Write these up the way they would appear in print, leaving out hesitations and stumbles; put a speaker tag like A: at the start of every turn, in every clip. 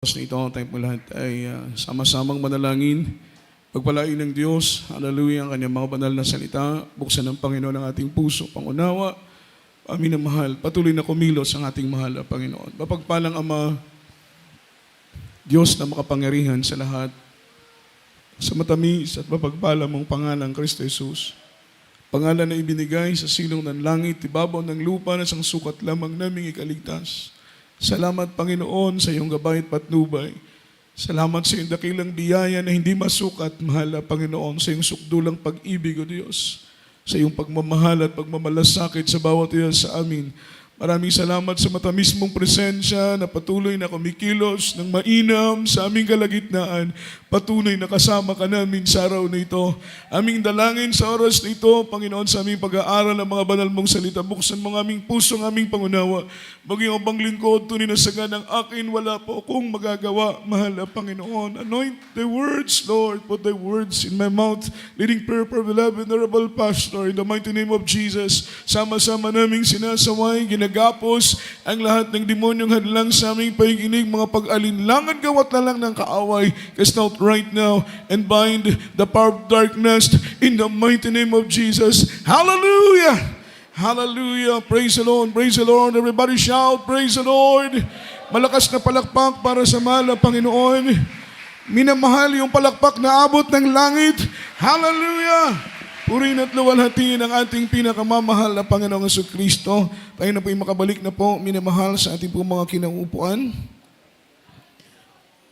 A: Oras na ito, tayo po lahat ay sama-samang manalangin. Pagpalain ng Diyos, hallelujah, ang kanyang mga banal na salita. Buksan ng Panginoon ang ating puso, pangunawa. Amin na mahal, patuloy na kumilos ang ating mahal na Panginoon. Mapagpalang Ama, Diyos na makapangyarihan sa lahat, sa matamis at mapagpala mong pangalan, Kristo Jesus. Pangalan na ibinigay sa silong ng langit, ibabaw ng lupa na sang sukat lamang naming ikaligtas. Salamat, Panginoon, sa iyong gabay at patnubay. Salamat sa iyong dakilang biyaya na hindi masukat, mahal na Panginoon, sa iyong sukdulang pag-ibig, O Diyos, sa iyong pagmamahal at pagmamalasakit sa bawat isa sa amin. Maraming salamat sa matamis mong presensya na patuloy na kumikilos ng mainam sa aming kalagitnaan. Patuloy na kasama ka namin sa araw na ito. Aming dalangin sa oras na ito, Panginoon, sa aming pag-aaral ng mga banal mong salita. Buksan mo ang aming puso, ang aming pangunawa. Maging abang lingkod, tunay na sagan ng akin, wala po akong magagawa. Mahal na Panginoon, anoint the words, Lord. Put the words in my mouth. Leading prayer for beloved Honorable Pastor, in the mighty name of Jesus. Sama-sama naming sinasaway, ginagapos ang lahat ng demonyong hadlang sa aming pakikinig, mga pag-alinlangan, gawat na lang ng kaaway. Cast out right now and bind the power of darkness in the mighty name of Jesus. Hallelujah! Hallelujah! Praise the Lord! Praise the Lord! Everybody shout, praise the Lord! Malakas na palakpak para sa mahal na Panginoon. Minamahal yung palakpak na abot ng langit. Hallelujah! Purihin at luwalhatiin ang ating pinakamamahal na Panginoong Jesucristo. Tayo na po yung makabalik na po, minamahal sa ating po mga kinauupuan.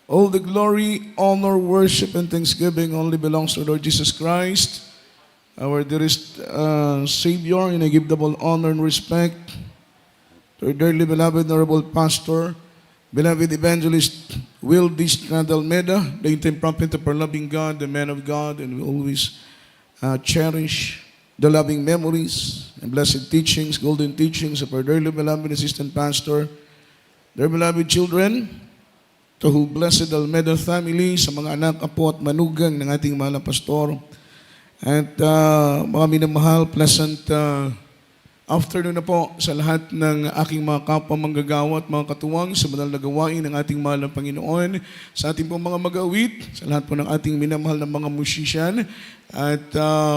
A: All the glory, honor, worship, and thanksgiving only belongs to Lord Jesus Christ, our dearest Savior, and I give double honor and respect to our dearly beloved Honorable Pastor, beloved Evangelist Will Distrad Almeida, the interim prophet of our loving God, the man of God, and we always cherish the loving memories and blessed teachings, golden teachings of our dearly beloved Assistant Pastor, their beloved children, to who blessed Almeida family, sa mga anak, apo at manugang ng ating mahal na pastor. At mga minamahal, pleasant afternoon na po sa lahat ng aking mga kapwa manggagawa at mga katuwang sa banal na gawain ng ating mahal na Panginoon, sa ating pong mga mag-awit, sa lahat po ng ating minamahal na mga musician, at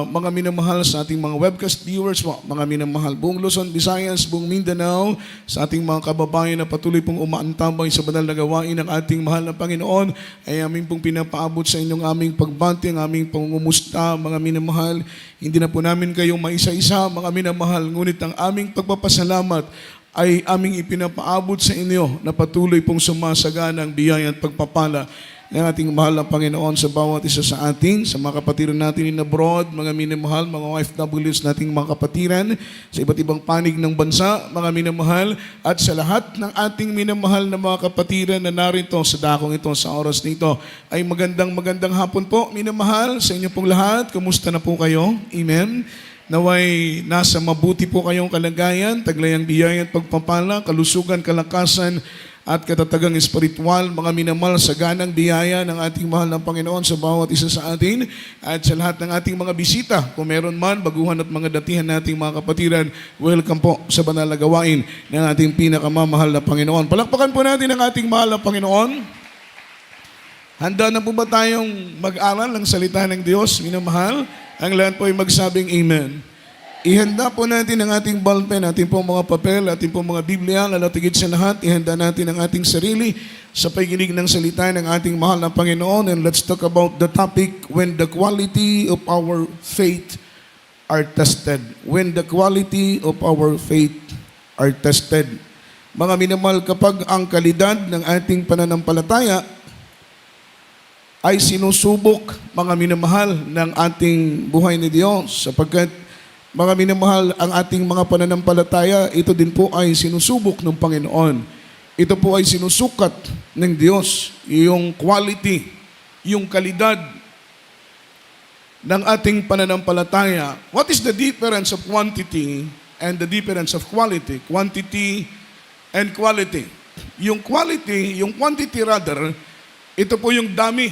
A: mga minamahal sa ating mga webcast viewers, mga minamahal buong Luzon, Visayas, buong Mindanao, sa ating mga kababayan na patuloy pong umaantabay sa banal na gawain ng ating mahal na Panginoon, ay aming pong pinapaabot sa inyong aming pagbati, ang aming pangumusta, mga minamahal. Hindi na po namin kayong maisa-isa, mga minamahal, ngunit ang aming pagpapasalamat ay aming ipinapaabot sa inyo na patuloy pong sumasagana ang biyaya at pagpapala ng ating mahal na Panginoon sa bawat isa sa atin, sa mga kapatiran natin in abroad, mga minamahal, mga OFWs nating mga kapatiran, sa iba't ibang panig ng bansa, mga minamahal, at sa lahat ng ating minamahal na mga kapatiran na narito sa dakong ito, sa oras nito, ay magandang hapon po, minamahal, sa inyo pong lahat. Kumusta na po kayo? Amen. Naway nasa mabuti po kayong kalagayan, taglayang biyaya at pagpapala, kalusugan, kalakasan, at katatagang espiritual, mga minamahal, sa ganang biyaya ng ating mahal na Panginoon sa bawat isa sa atin at sa lahat ng ating mga bisita. Kung meron man, baguhan at mga datihan nating mga kapatiran, welcome po sa banal na gawain ng ating pinakamamahal na Panginoon. Palakpakan po natin ang ating mahal na Panginoon. Handa na po ba tayong mag-aral ng salita ng Diyos, minamahal? Ang lahat po ay magsabing Amen. Ihanda po natin ang ating ballpen, ating pong mga papel, ating pong mga Biblia, lalatigid sa lahat. Ihanda natin ang ating sarili sa pakikinig ng salita ng ating mahal na Panginoon. And let's talk about the topic, when the quality of our faith are tested. When the quality of our faith are tested. Mga minamahal, kapag ang kalidad ng ating pananampalataya ay sinusubok, mga minamahal, ng ating buhay ni Diyos, sapagkat mga minamahal, ang ating mga pananampalataya, ito din po ay sinusubok ng Panginoon. Ito po ay sinusukat ng Diyos, yung quality, yung kalidad ng ating pananampalataya. What is the difference of quantity and the difference of quality? Quantity and quality. Yung quantity rather, ito po yung dami.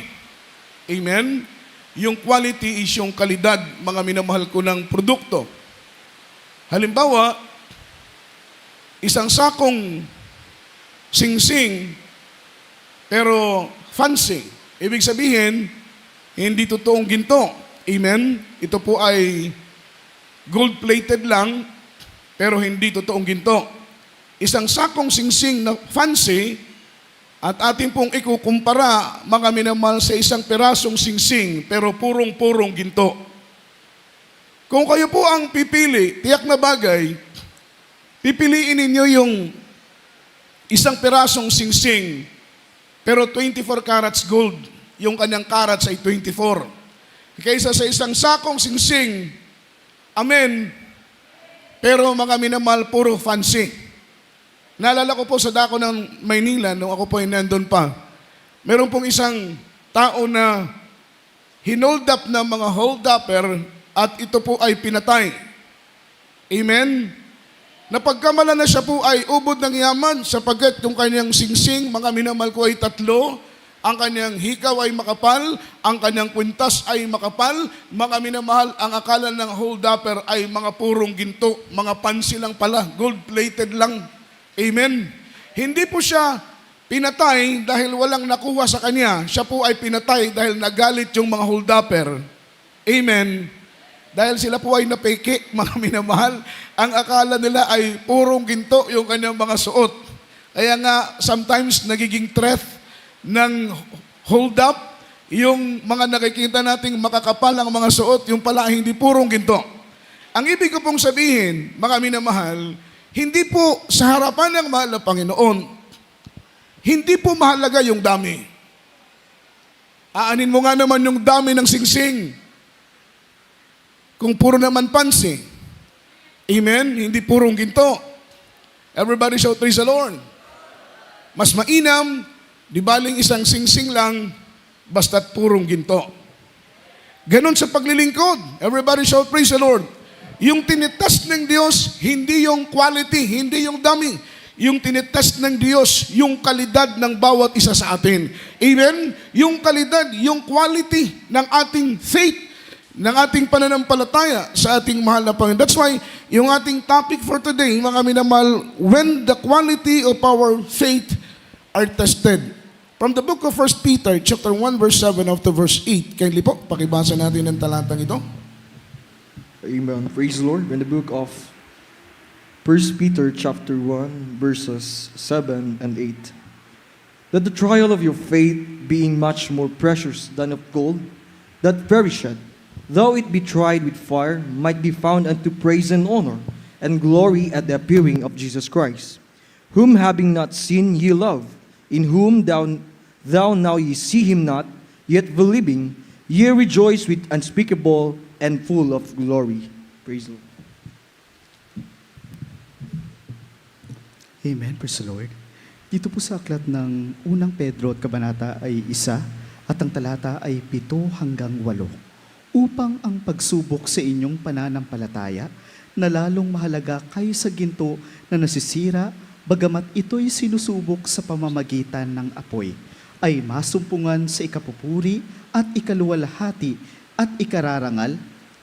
A: Amen? Yung quality is yung kalidad, mga minamahal ko, ng produkto. Halimbawa, isang sakong singsing pero fancy. Ibig sabihin, hindi totoong ginto. Amen? Ito po ay gold-plated lang, pero hindi totoong ginto. Isang sakong singsing na fancy, at ating pong ikukumpara, mga minamahal, sa isang pirasong singsing, pero purong-purong ginto. Kung kayo po ang pipili, tiyak na bagay, pipiliin ninyo yung isang pirasong singsing, pero 24 carats gold, yung kanyang carats ay 24. Kaysa sa isang sakong singsing, amen, pero mga minamahal, puro fancy. Naalala ko po sa dako ng Maynila, nung ako po ay nandun pa, meron pong isang tao na hinold up ng mga hold-upper at ito po ay pinatay. Amen? Napagkamala na siya po ay ubod ng yaman sapagkat yung kanyang singsing, mga minamahal ko, ay 3, ang kanyang hikaw ay makapal, ang kanyang kwintas ay makapal, mga minamahal, ang akala ng hold-upper ay mga purong ginto, mga pansi lang pala, gold-plated lang. Amen? Hindi po siya pinatay dahil walang nakuha sa kanya, siya po ay pinatay dahil nagalit yung mga hold-upper. Amen? Dahil sila po ay napeke, mga minamahal, ang akala nila ay purong ginto yung kanyang mga suot. Kaya nga, sometimes nagiging threat ng hold up, yung mga nakikita nating makakapal ang mga suot, yung pala ay hindi purong ginto. Ang ibig ko pong sabihin, mga minamahal, hindi po sa harapan ng mahal na Panginoon, hindi po mahalaga yung dami. Aanin mo nga naman yung dami ng singsing. Kung puro naman pansi. Amen? Hindi purong ginto. Everybody shout praise the Lord. Mas mainam, di baling isang singsing lang, basta't purong ginto. Ganon sa paglilingkod. Everybody shout praise the Lord. Yung tinitest ng Diyos, hindi yung quality, hindi yung dami. Yung tinitest ng Diyos, yung kalidad ng bawat isa sa atin. Amen? Yung kalidad, yung quality ng ating faith, ng ating pananampalataya sa ating mahal na Panginoon. That's why, yung ating topic for today, mga minamahal, when the quality of our faith are tested. From the book of 1 Peter, chapter 1, verse 7 up to verse 8. Kindly po, pakibasa natin ang talatang ito.
B: Amen. Praise the Lord. In the book of 1 Peter, chapter 1, verses 7 and 8. That the trial of your faith, being much more precious than of gold, that perisheth, though it be tried with fire, might be found unto praise and honor and glory at the appearing of Jesus Christ, whom having not seen ye love, in whom thou now ye see him not, yet believing, ye rejoice with unspeakable and full of glory. Praise the Lord.
C: Amen. Praise the Lord. Dito po sa aklat ng unang Pedro at kabanata ay 1 at ang talata ay 7 hanggang 8. Upang ang pagsubok sa inyong pananampalataya na lalong mahalaga kayo sa ginto na nasisira, bagamat ito'y sinusubok sa pamamagitan ng apoy, ay masumpungan sa ikapupuri at ikaluwalhati at ikararangal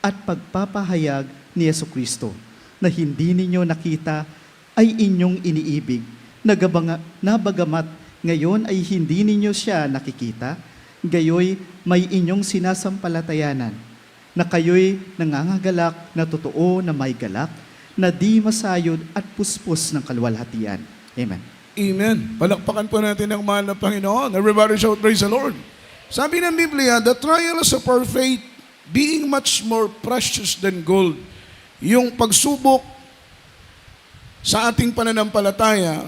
C: at pagpapahayag ni Jesucristo na hindi ninyo nakita ay inyong iniibig, na bagamat ngayon ay hindi ninyo siya nakikita, gayoy may inyong sinasampalatayanan, na kayo'y nangangagalak na totoo na may galak, na di masayod at puspos ng kaluwalhatian. Amen.
A: Amen. Palakpakan po natin ang mahal na Panginoon. Everybody shout praise the Lord. Sabi ng Biblia, the trials of our faith being much more precious than gold. Yung pagsubok sa ating pananampalataya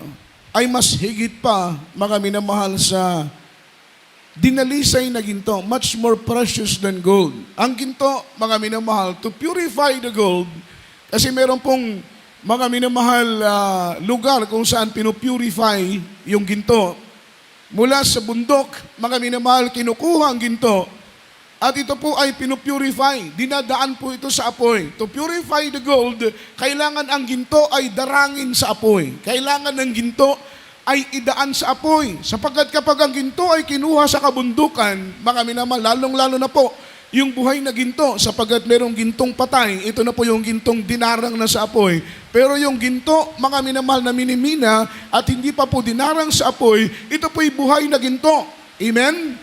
A: ay mas higit pa, mga minamahal, sa dinalisay na ginto, much more precious than gold. Ang ginto, mga minamahal, to purify the gold, kasi meron pong mga minamahal lugar kung saan pinupurify yung ginto. Mula sa bundok, mga minamahal, kinukuha ang ginto, at ito po ay pinupurify. Dinadaan po ito sa apoy. To purify the gold, kailangan ang ginto ay darangin sa apoy. Kailangan ng ginto ay idaan sa apoy. Sapagkat kapag ang ginto ay kinuha sa kabundukan, mga minamahal, lalong-lalo na po yung buhay na ginto, sapagkat merong gintong patay, ito na po yung gintong dinarang na sa apoy. Pero yung ginto, mga minamahal na minimina, at hindi pa po dinarang sa apoy, ito po'y buhay na ginto. Amen?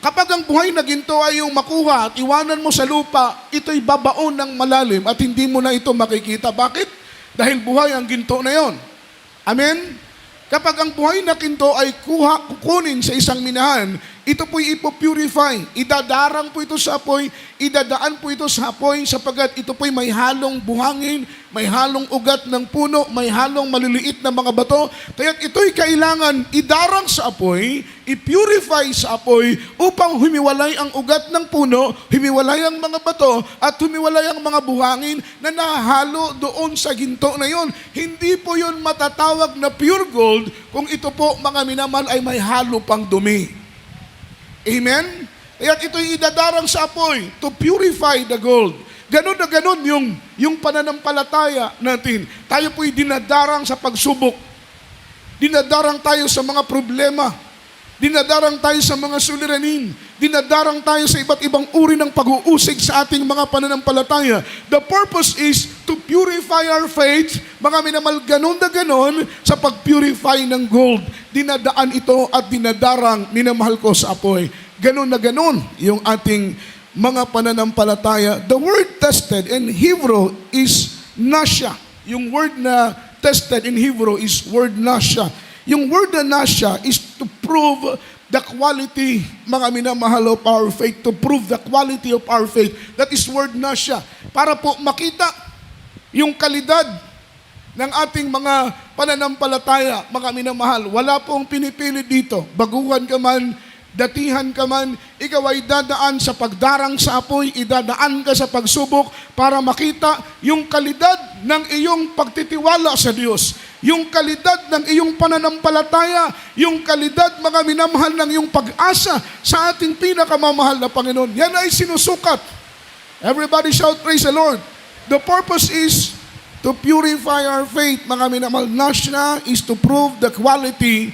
A: Kapag ang buhay na ginto ay yung makuha at iwanan mo sa lupa, ito'y babaon ng malalim at hindi mo na ito makikita. Bakit? Dahil buhay ang ginto na yon. Amen? Kapag ang buhay na ginto ay kukunin sa isang minahan, ito po'y ipopurify. Idadarang po ito sa apoy, idadaan po ito sa apoy sapagkat ito po'y may halong buhangin, may halong ugat ng puno, may halong maliliit na mga bato. Kaya ito'y kailangan idarang sa apoy, ipurify sa apoy upang humiwalay ang ugat ng puno, humiwalay ang mga bato, at humiwalay ang mga buhangin na nahalo doon sa ginto na yon. Hindi po yon matatawag na pure gold kung ito po, mga minamahal, ay may halo pang dumi. Amen? Kaya ito'y idadarang sa apoy to purify the gold. Ganon na ganon yung pananampalataya natin. Tayo po'y dinadarang sa pagsubok. Dinadarang tayo sa mga problema. Dinadarang tayo sa mga suliranin. Dinadarang tayo sa iba't ibang uri ng pag-uusig sa ating mga pananampalataya. The purpose is to purify our faith. Mga minamahal, ganon na ganon sa pag-purify ng gold. Dinadaan ito at dinadarang, minamahal ko, sa apoy. Ganon na ganon yung ating mga pananampalataya. The word tested in Hebrew is nasya. Yung word na tested in Hebrew is word nasya. Yung word na nasya is to prove the quality, mga minamahal, of our faith. To prove the quality of our faith. That is word nasya. Para po makita yung kalidad ng ating mga pananampalataya, mga minamahal. Wala pong pinipili dito. Baguhan ka man, datihan ka man, ikaw ay dadaan sa pagdarang sa apoy, idadaan ka sa pagsubok para makita yung kalidad ng iyong pagtitiwala sa Diyos, yung kalidad ng iyong pananampalataya, yung kalidad, mga minamahal, ng iyong pag-asa sa ating pinakamamahal na Panginoon. Yan ay sinusukat. Everybody shout, praise the Lord. The purpose is to purify our faith, mga minamahal. Nasya is to prove the quality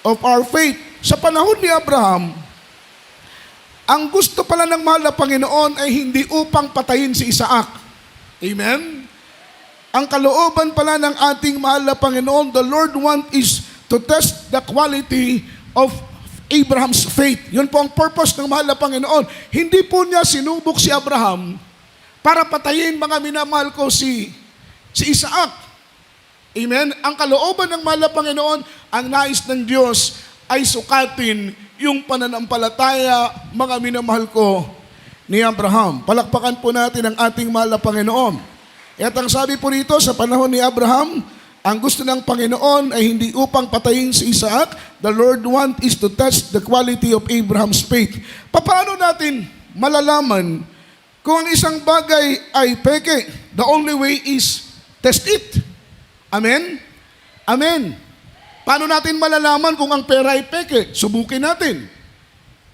A: of our faith. Sa panahon ni Abraham, ang gusto pala ng mahal na Panginoon ay hindi upang patayin si Isaac. Amen? Ang kalooban pala ng ating mahal na Panginoon, the Lord is to test the quality of Abraham's faith. Yun po ang purpose ng mahal na Panginoon. Hindi po niya sinubok si Abraham para patayin, mga minamahal ko, si Isaac. Amen? Ang kalooban ng mahal na Panginoon, ang nais ng Diyos ay sukatin yung pananampalataya, mga minamahal ko, ni Abraham. Palakpakan po natin ang ating mahal na Panginoon. At ang sabi po rito, sa panahon ni Abraham, ang gusto ng Panginoon ay hindi upang patayin si Isaac. The Lord is to test the quality of Abraham's faith. Paano natin malalaman kung ang isang bagay ay peke? The only way is test it. Amen? Amen. Paano natin malalaman kung ang pera ay peke? Subukin natin.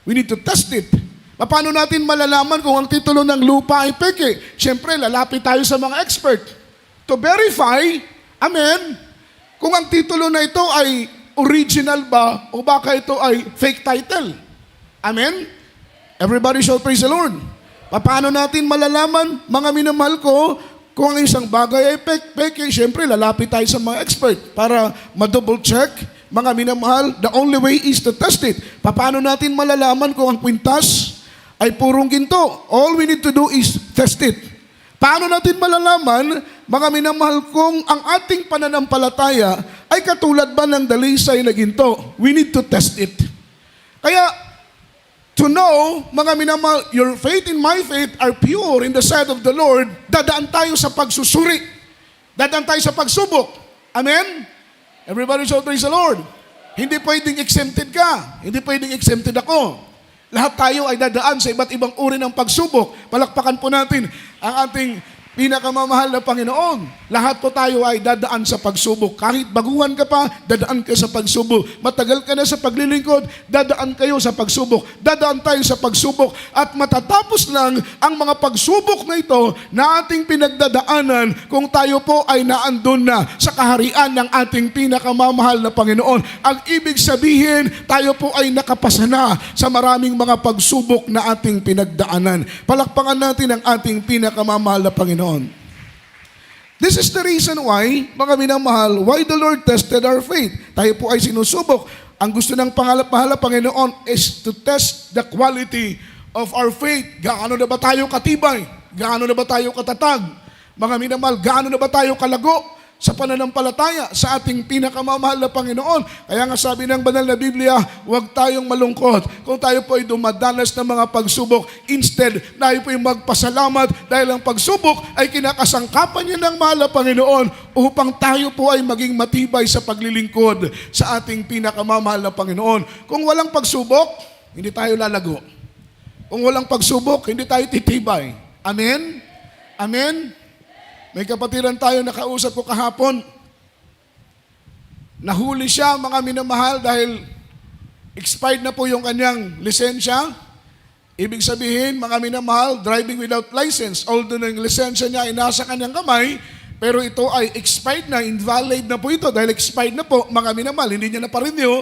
A: We need to test it. Paano natin malalaman kung ang titulo ng lupa ay peke? Siyempre, lalapit tayo sa mga expert to verify, amen, kung ang titulo na ito ay original ba o baka ito ay fake title. Amen? Everybody shout praise the Lord. Paano natin malalaman, mga minamahal ko, kung ang isang bagay ay peke? Siyempre, lalapit tayo sa mga expert para ma-double check. Mga minamahal, the only way is to test it. Paano natin malalaman kung ang kwintas ay purong ginto? All we need to do is test it. Paano natin malalaman, mga minamahal, kung ang ating pananampalataya ay katulad ba ng dalisay na ginto? We need to test it. Kaya, to know, mga minamahal, your faith and my faith are pure in the sight of the Lord, dadaan tayo sa pagsusuri. Dadaan tayo sa pagsubok. Amen? Everybody shout praise the Lord. Hindi pwedeng exempted ka. Hindi pwedeng exempted ako. Lahat tayo ay dadaan sa iba't ibang uri ng pagsubok. Palakpakan po natin ang ating pinakamamahal na Panginoon, lahat po tayo ay dadaan sa pagsubok. Kahit baguhan ka pa, dadaan ka sa pagsubok. Matagal ka na sa paglilingkod, dadaan kayo sa pagsubok. Dadaan tayo sa pagsubok. At matatapos lang ang mga pagsubok na ito na ating pinagdadaanan kung tayo po ay naandun na sa kaharian ng ating pinakamamahal na Panginoon. Ang ibig sabihin, tayo po ay nakapasa na sa maraming mga pagsubok na ating pinagdaanan. Palakpakan natin ang ating pinakamamahal na Panginoon. This is the reason why, mga minamahal, why the Lord tested our faith. Tayo po ay sinusubok. Ang gusto ng mahal na Panginoon is to test the quality of our faith. Gaano na ba tayo katibay? Gaano na ba tayo katatag? Mga minamahal, gaano na ba tayo kalago sa pananampalataya sa ating pinakamamahal na Panginoon? Kaya nga sabi ng banal na Biblia, huwag tayong malungkot kung tayo po ay dumadanas ng mga pagsubok. Instead, tayo po ay magpasalamat dahil ang pagsubok ay kinakasangkapan niya ng mahal na Panginoon upang tayo po ay maging matibay sa paglilingkod sa ating pinakamamahal na Panginoon. Kung walang pagsubok, hindi tayo lalago. Kung walang pagsubok, hindi tayo titibay. Amen? Amen? May kapatiran tayo nakausap ko kahapon. Nahuli siya, mga minamahal, dahil expired na po yung kanyang lisensya. Ibig sabihin, mga minamahal, driving without license. Although yung lisensya niya ay nasa kanyang kamay, pero ito ay expired na, invalid na po ito. Dahil expired na po, mga minamahal, hindi niya na pa-renew,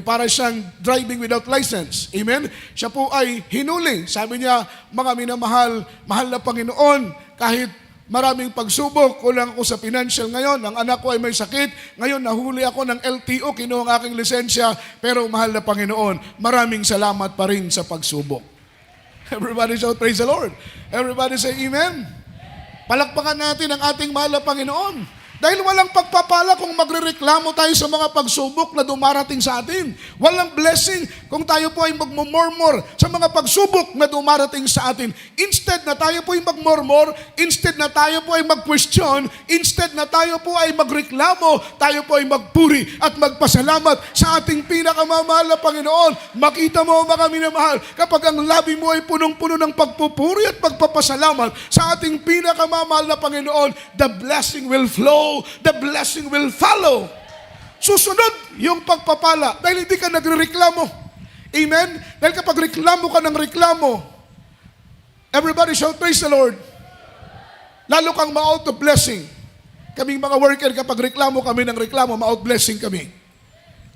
A: para siyang driving without license. Amen? Siya po ay hinuli. Sabi niya, mga minamahal, mahal na Panginoon, kahit maraming pagsubok, kulang ako sa financial ngayon, ang anak ko ay may sakit, ngayon nahuli ako ng LTO, kinuha ang aking lisensya, pero mahal na Panginoon, maraming salamat pa rin sa pagsubok. Everybody shout, praise the Lord. Everybody say amen. Palakpakan natin ang ating mahal na Panginoon. Dahil walang pagpapala kung magrereklamo tayo sa mga pagsubok na dumarating sa atin. Walang blessing kung tayo po ay magmumurmur sa mga pagsubok na dumarating sa atin. Instead na tayo po ay magmurmur, instead na tayo po ay mag-question, instead na tayo po ay magreklamo, tayo po ay magpuri at magpasalamat sa ating pinakamamahal na Panginoon. Makita mo, mga minamahal, kapag ang labi mo ay punong-puno ng pagpupuri at pagpapasalamat sa ating pinakamamahal na Panginoon, the blessing will flow. The blessing will follow. Susunod yung pagpapala dahil hindi ka nagrereklamo. Amen? Dahil kapag reklamo ka ng reklamo, everybody shout, praise the Lord. Lalo kang ma-out of blessing. Kaming mga worker, kapag reklamo kami ng reklamo, ma-out blessing kami.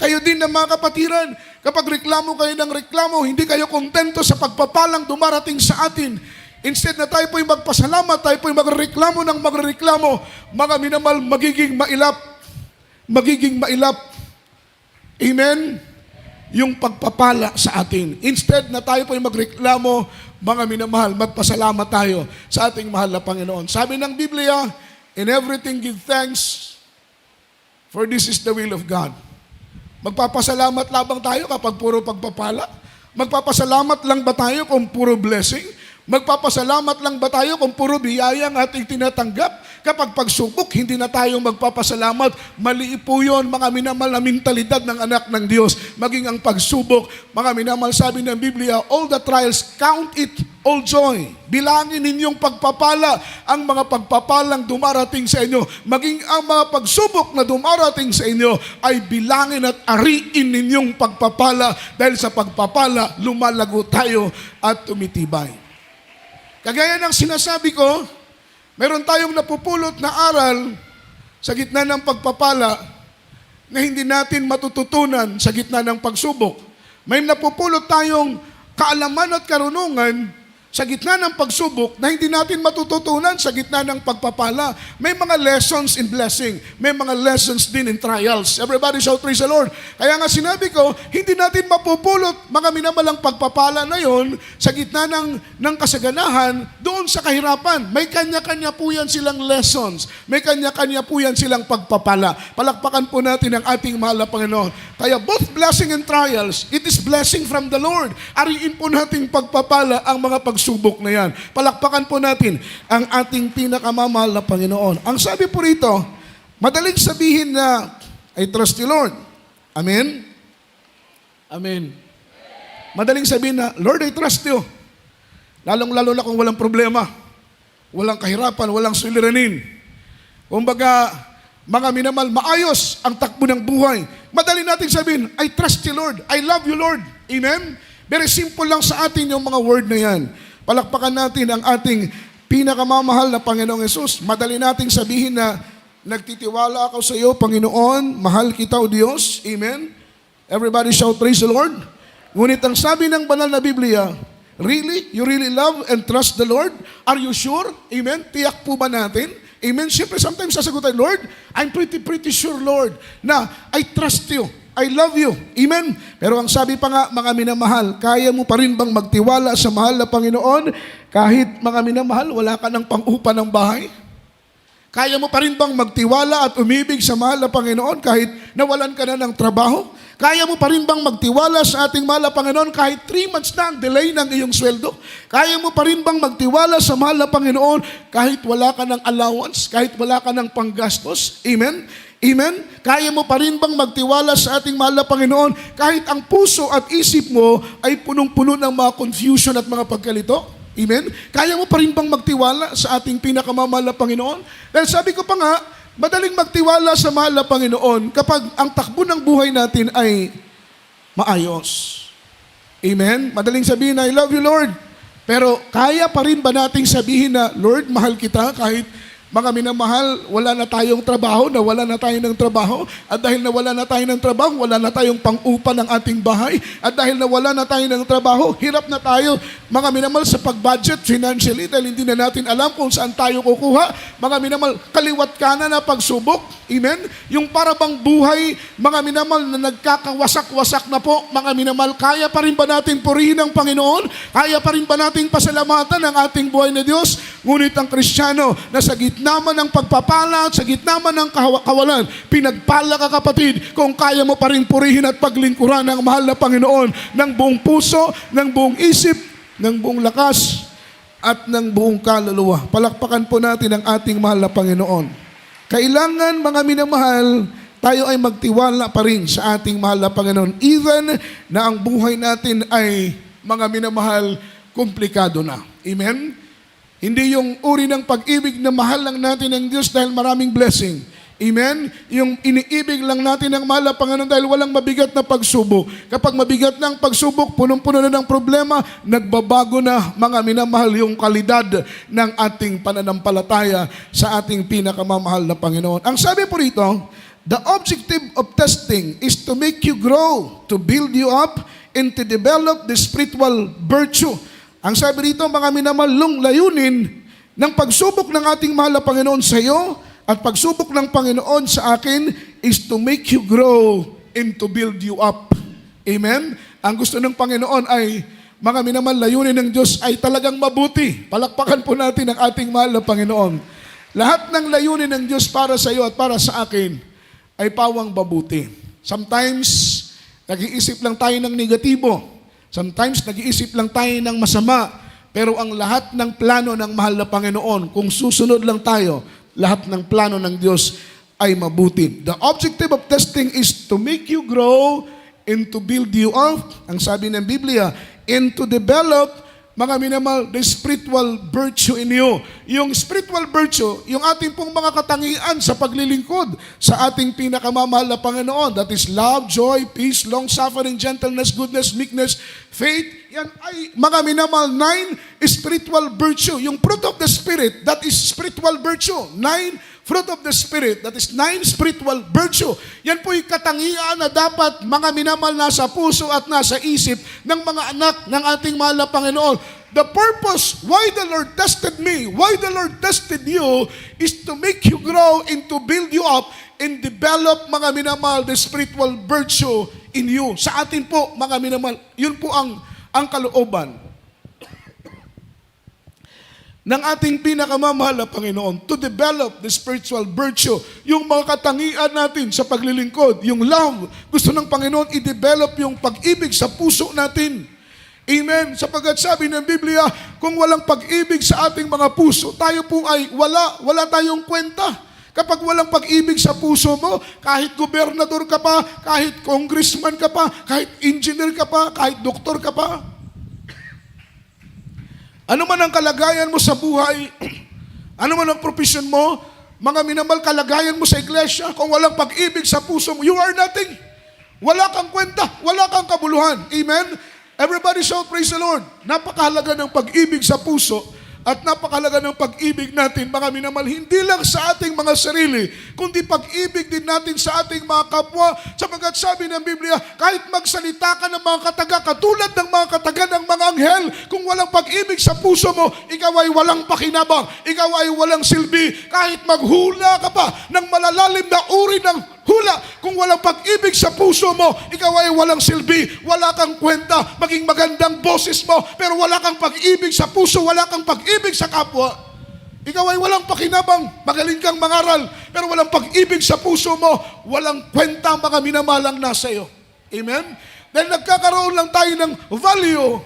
A: Kayo din na mga kapatiran, kapag reklamo kayo ng reklamo, hindi kayo kontento sa pagpapalang dumarating sa atin. Instead na tayo po'y magpasalamat, tayo po'y magreklamo ng magreklamo, mga minamahal, magiging mailap. Magiging mailap. Amen? Yung pagpapala sa atin. Instead na tayo po'y magreklamo, mga minamahal, magpasalamat tayo sa ating mahal na Panginoon. Sabi ng Biblia, in everything give thanks, for this is the will of God. Magpapasalamat labang tayo kapag puro pagpapala? Magpapasalamat lang ba tayo kung puro blessing? Magpapasalamat lang ba tayo kung puro biyaya ang ating tinatanggap? Kapag pagsubok, hindi na tayo magpapasalamat. Mali po yun, mga minamahal, na mentalidad ng anak ng Diyos. Maging ang pagsubok, mga minamahal, sabi ng Biblia, all the trials, count it all joy. Bilangin ninyong pagpapala ang mga pagpapalang dumarating sa inyo. Maging ang mga pagsubok na dumarating sa inyo ay bilangin at ariin ninyong pagpapala dahil sa pagpapala, lumalago tayo at tumitibay. Kagaya ng sinasabi ko, meron tayong napupulot na aral sa gitna ng pagpapala na hindi natin matututunan sa gitna ng pagsubok. May napupulot tayong kaalaman at karunungan sa gitna ng pagsubok na hindi natin matututunan sa gitna ng pagpapala. May mga lessons in blessing. May mga lessons din in trials. Everybody shout, praise the Lord. Kaya nga sinabi ko, hindi natin mapupulot mga minamalang pagpapala na yon sa gitna ng kasaganahan doon sa kahirapan. May kanya-kanya po yan silang lessons. May kanya-kanya po yan silang pagpapala. Palakpakan po natin ang ating mahal na Panginoon. Kaya both blessing and trials, it is blessing from the Lord. Ariin po nating pagpapala ang mga pagsubok na yan. Palakpakan po natin ang ating pinakamamahal na Panginoon. Ang sabi po rito, madaling sabihin na, I trust you, Lord. Amen? Amen. Madaling sabihin na, Lord, I trust you. Lalong-lalo na kung walang problema. walang kahirapan, walang suliranin. Kumbaga, mga minamahal, maayos ang takbo ng buhay. Madali natin sabihin, I trust you, Lord. I love you, Lord. Amen? Very simple lang sa atin yung mga word na yan. Palakpakan natin ang ating pinakamamahal na Panginoong Yesus. Madali nating sabihin na nagtitiwala ako sa iyo, Panginoon, mahal kita, O Diyos. Amen? Everybody shout, praise the Lord. Ngunit ang sabi ng banal na Biblia, really? You really love and trust the Lord? Are you sure? Amen? Tiyak po ba natin? Amen? Siyempre, sometimes sasagutan, Lord, I'm pretty sure, Lord, na I trust you. I love you. Amen? Pero ang sabi pa nga, mga minamahal, kaya mo pa rin bang magtiwala sa mahal na Panginoon kahit, mga minamahal, wala ka ng pang-upa ng bahay? Kaya mo pa rin bang magtiwala at umibig sa mahal na Panginoon kahit nawalan ka na ng trabaho? Kaya mo pa rin bang magtiwala sa ating mahal na Panginoon kahit 3 months na ang delay ng iyong sweldo? Kaya mo pa rin bang magtiwala sa mahal na Panginoon kahit wala ka ng allowance, kahit wala ka ng panggastos? Amen? Amen? Kaya mo pa rin bang magtiwala sa ating mahal na Panginoon kahit ang puso at isip mo ay punong-puno ng mga confusion at mga pagkalito? Amen? Kaya mo pa rin bang magtiwala sa ating pinakamamahal na Panginoon? Dahil sabi ko pa nga, madaling magtiwala sa mahal na Panginoon kapag ang takbo ng buhay natin ay maayos. Amen? Madaling sabihin na, I love you, Lord. Pero kaya pa rin ba nating sabihin na, Lord, mahal kita kahit mga minamahal, wala na tayong trabaho, nawala na tayo ng trabaho. At dahil nawala na tayo ng trabaho, wala na tayong pang-upa ng ating bahay. At dahil nawala na tayo ng trabaho, hirap na tayo, mga minamahal, sa pag-budget financially dahil hindi na natin alam kung saan tayo kukuha. Mga minamahal, kaliwat kanan na pagsubok. Amen? Yung parabang buhay, mga minamahal, na nagkakawasak-wasak na po. Mga minamahal, kaya pa rin ba natin purihin ang Panginoon? Kaya pa rin ba natin pasalamatan ang ating buhay na Diyos? Ngunit ang Kristiyano na sa gitna man ng pagpapala at sa gitna man ng kawalan, pinagpala ka, kapatid, kung kaya mo pa rin purihin at paglingkuran ang mahal na Panginoon ng buong puso, ng buong isip, ng buong lakas, at ng buong kaluluwa. Palakpakan po natin ang ating mahal na Panginoon. Kailangan, mga minamahal, tayo ay magtiwala pa rin sa ating mahal na Panginoon, even na ang buhay natin ay, mga minamahal, komplikado na. Amen? Hindi yung uri ng pag-ibig na mahal lang natin ng Diyos dahil maraming blessing. Amen? Yung iniibig lang natin ng mahal na Panginoon dahil walang mabigat na pagsubok. Kapag mabigat na ang pagsubok, punong-puno na ng problema, nagbabago na, mga minamahal, yung kalidad ng ating pananampalataya sa ating pinakamamahal na Panginoon. Ang sabi po rito, the objective of testing is to make you grow, to build you up, and to develop the spiritual virtue. Ang sabi rito, mga minamalong layunin ng pagsubok ng ating mahal na Panginoon sa iyo at pagsubok ng Panginoon sa akin is to make you grow and to build you up. Amen? Ang gusto ng Panginoon ay, mga minamal, layunin ng Diyos ay talagang mabuti. Palakpakan po natin ang ating mahal na Panginoon. Lahat ng layunin ng Diyos para sa iyo at para sa akin ay pawang mabuti. Sometimes, nag-iisip lang tayo ng negatibo. Sometimes, nag-iisip lang tayo ng masama, pero ang lahat ng plano ng mahal na Panginoon, kung susunod lang tayo, lahat ng plano ng Diyos ay mabuti. The objective of testing is to make you grow and to build you up, ang sabi ng Biblia, and to develop, mga minamal, the spiritual virtue in you. Yung spiritual virtue, yung ating pong mga katangian sa paglilingkod sa ating pinakamamahal na Panginoon. That is love, joy, peace, long-suffering, gentleness, goodness, meekness, faith. Yan ay, mga minamal, 9 spiritual virtue. Yung fruit of the Spirit, that is spiritual virtue. 9 fruit of the Spirit, that is 9 spiritual virtue. Yan po yung katangian na dapat, mga minamal, nasa puso at nasa isip ng mga anak ng ating mahal na Panginoon. The purpose why the Lord tested me, why the Lord tested you, is to make you grow and to build you up and develop, mga minamal, the spiritual virtue in you. Sa atin po, mga minamal, yun po ang kalooban ng ating pinakamamahal na Panginoon, to develop the spiritual virtue, yung mga katangian natin sa paglilingkod, yung love. Gusto ng Panginoon i-develop yung pag-ibig sa puso natin. Amen. Sapagkat sabi ng Biblia, kung walang pag-ibig sa ating mga puso, tayo po ay wala tayong kwenta. Kapag walang pag-ibig sa puso mo, kahit gobernador ka pa, kahit congressman ka pa, kahit engineer ka pa, kahit doktor ka pa, ano man ang kalagayan mo sa buhay, Ano man ang profession mo, mga minamahal, kalagayan mo sa iglesia, kung walang pag-ibig sa puso mo, you are nothing. Wala kang kwenta, wala kang kabuluhan. Amen? Everybody shout, praise the Lord. Napakahalaga ng pag-ibig sa puso at napakahalaga ng pag-ibig natin, mga minamahal, hindi lang sa ating mga sarili, kundi pag-ibig din natin sa ating mga kapwa. Sapagkat sabi ng Biblia, kahit magsalita ka ng mga kataga, katulad ng mga kataga ng mga anghel, kung walang pag-ibig sa puso mo, ikaw ay walang pakinabang, ikaw ay walang silbi. Kahit maghula ka pa ng malalalim na uri ng hula, kung walang pag-ibig sa puso mo, ikaw ay walang silbi, wala kang kwenta, maging magandang boses mo, pero wala kang pag-ibig sa puso, wala kang pag-ibig sa kapwa. Ikaw ay walang pakinabang, magaling kang mangaral, pero walang pag-ibig sa puso mo, walang kwenta mga minamalang nasa iyo. Amen? Dahil nagkakaroon lang tayo ng value,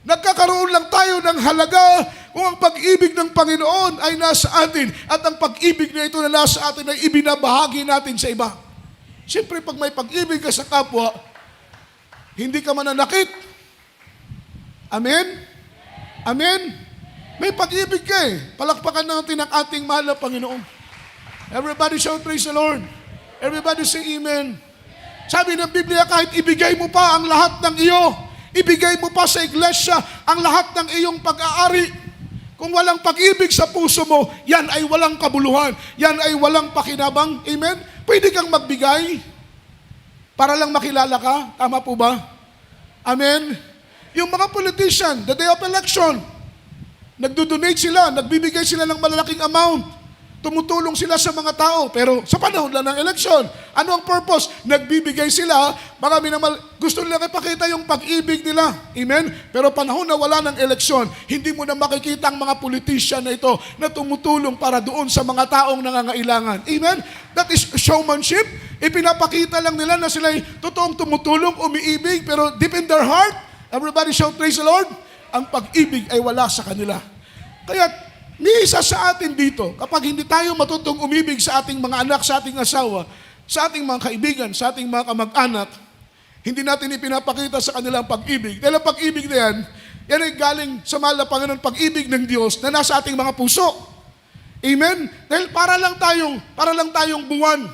A: nagkakaroon lang tayo ng halaga kung ang pag-ibig ng Panginoon ay nasa atin at ang pag-ibig na ito na nasa atin ay ibinabahagi natin sa iba. Siyempre, pag may pag-ibig ka sa kapwa, hindi ka mananakit. Amen? Amen? May pag-ibig ka eh. Palakpakan natin ang ating mahal na Panginoon. Everybody shout, praise the Lord. Everybody say amen. Sabi ng Biblia, kahit ibigay mo pa ang lahat ng iyo, ibigay mo pa sa iglesia ang lahat ng iyong pag-aari. Kung walang pag-ibig sa puso mo, yan ay walang kabuluhan. Yan ay walang pakinabang. Amen? Pwede kang magbigay para lang makilala ka. Tama po ba? Amen? Yung mga politician, the day of election, nagdo-donate sila, nagbibigay sila ng malalaking amount. Tumutulong sila sa mga tao, pero sa panahon lang ng eleksyon. Ano ang purpose? Nagbibigay sila, mga minamal, gusto nila ipakita yung pag-ibig nila. Amen? Pero panahon na wala ng eleksyon, hindi mo na makikita ang mga politician na ito na tumutulong para doon sa mga taong nangangailangan. Amen? That is showmanship. Ipinapakita lang nila na sila'y totoong tumutulong, umiibig, pero deep in their heart, everybody shout, praise the Lord, ang pag-ibig ay wala sa kanila. Kaya, ni isa sa atin dito, kapag hindi tayo matutong umibig sa ating mga anak, sa ating asawa, sa ating mga kaibigan, sa ating mga kamag-anak, hindi natin ipinapakita sa kanilang pag-ibig. Dahil ang pag-ibig na yan ay galing sa mahal na Panginoon, pag-ibig ng Diyos na nasa ating mga puso. Amen? Dahil para lang tayong buwan.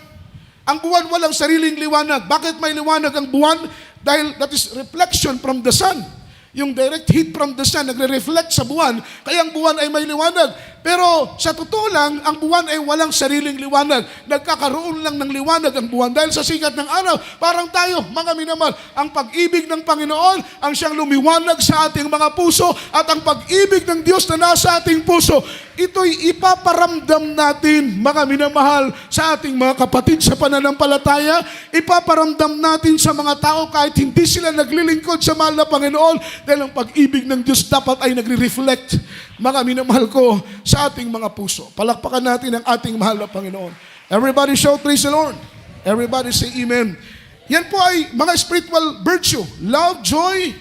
A: Ang buwan walang sariling liwanag. Bakit may liwanag ang buwan? Dahil that is reflection from the sun. Yung direct heat from the sun, nagre-reflect sa buwan, kaya ang buwan ay may liwanag. Pero sa totoo lang, ang buwan ay walang sariling liwanag. Nagkakaroon lang ng liwanag ang buwan dahil sa sikat ng araw. Parang tayo, mga minamahal, ang pag-ibig ng Panginoon ang siyang lumiwanag sa ating mga puso at ang pag-ibig ng Diyos na nasa ating puso, ito'y ipaparamdam natin, mga minamahal, sa ating mga kapatid sa pananampalataya. Ipaparamdam natin sa mga tao kahit hindi sila naglilingkod sa mahal na Panginoon dahil ang pag-ibig ng Diyos dapat ay nagre-reflect, mga minamahal ko, sa ating mga puso. Palakpakan natin ang ating mahal na Panginoon. Everybody shout, praise the Lord. Everybody say amen. Yan po ay mga spiritual virtue. Love, joy,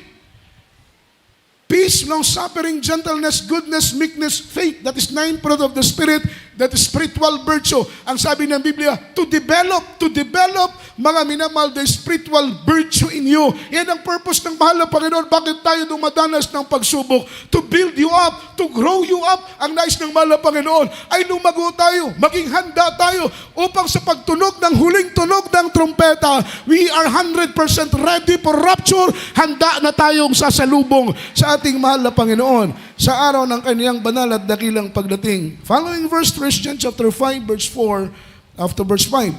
A: peace, long-suffering, gentleness, goodness, meekness, faith. That is 9 fruit of the Spirit. That is spiritual virtue. Ang sabi ng Biblia, to develop, mga minamahal, the spiritual virtue in you. Yan ang purpose ng mahal na Panginoon. Bakit tayo dumadanas ng pagsubok? To build you up, to grow you up. Ang nais ng mahal na Panginoon ay lumago tayo, maging handa tayo upang sa pagtunog ng huling tunog ng trumpeta, we are 100% ready for rapture. Handa na tayong sasalubong sa ating mahal na Panginoon sa araw ng kaniyang banal at dakilang pagdating. Following verse, 1 John chapter 5, verse 4, after verse 5.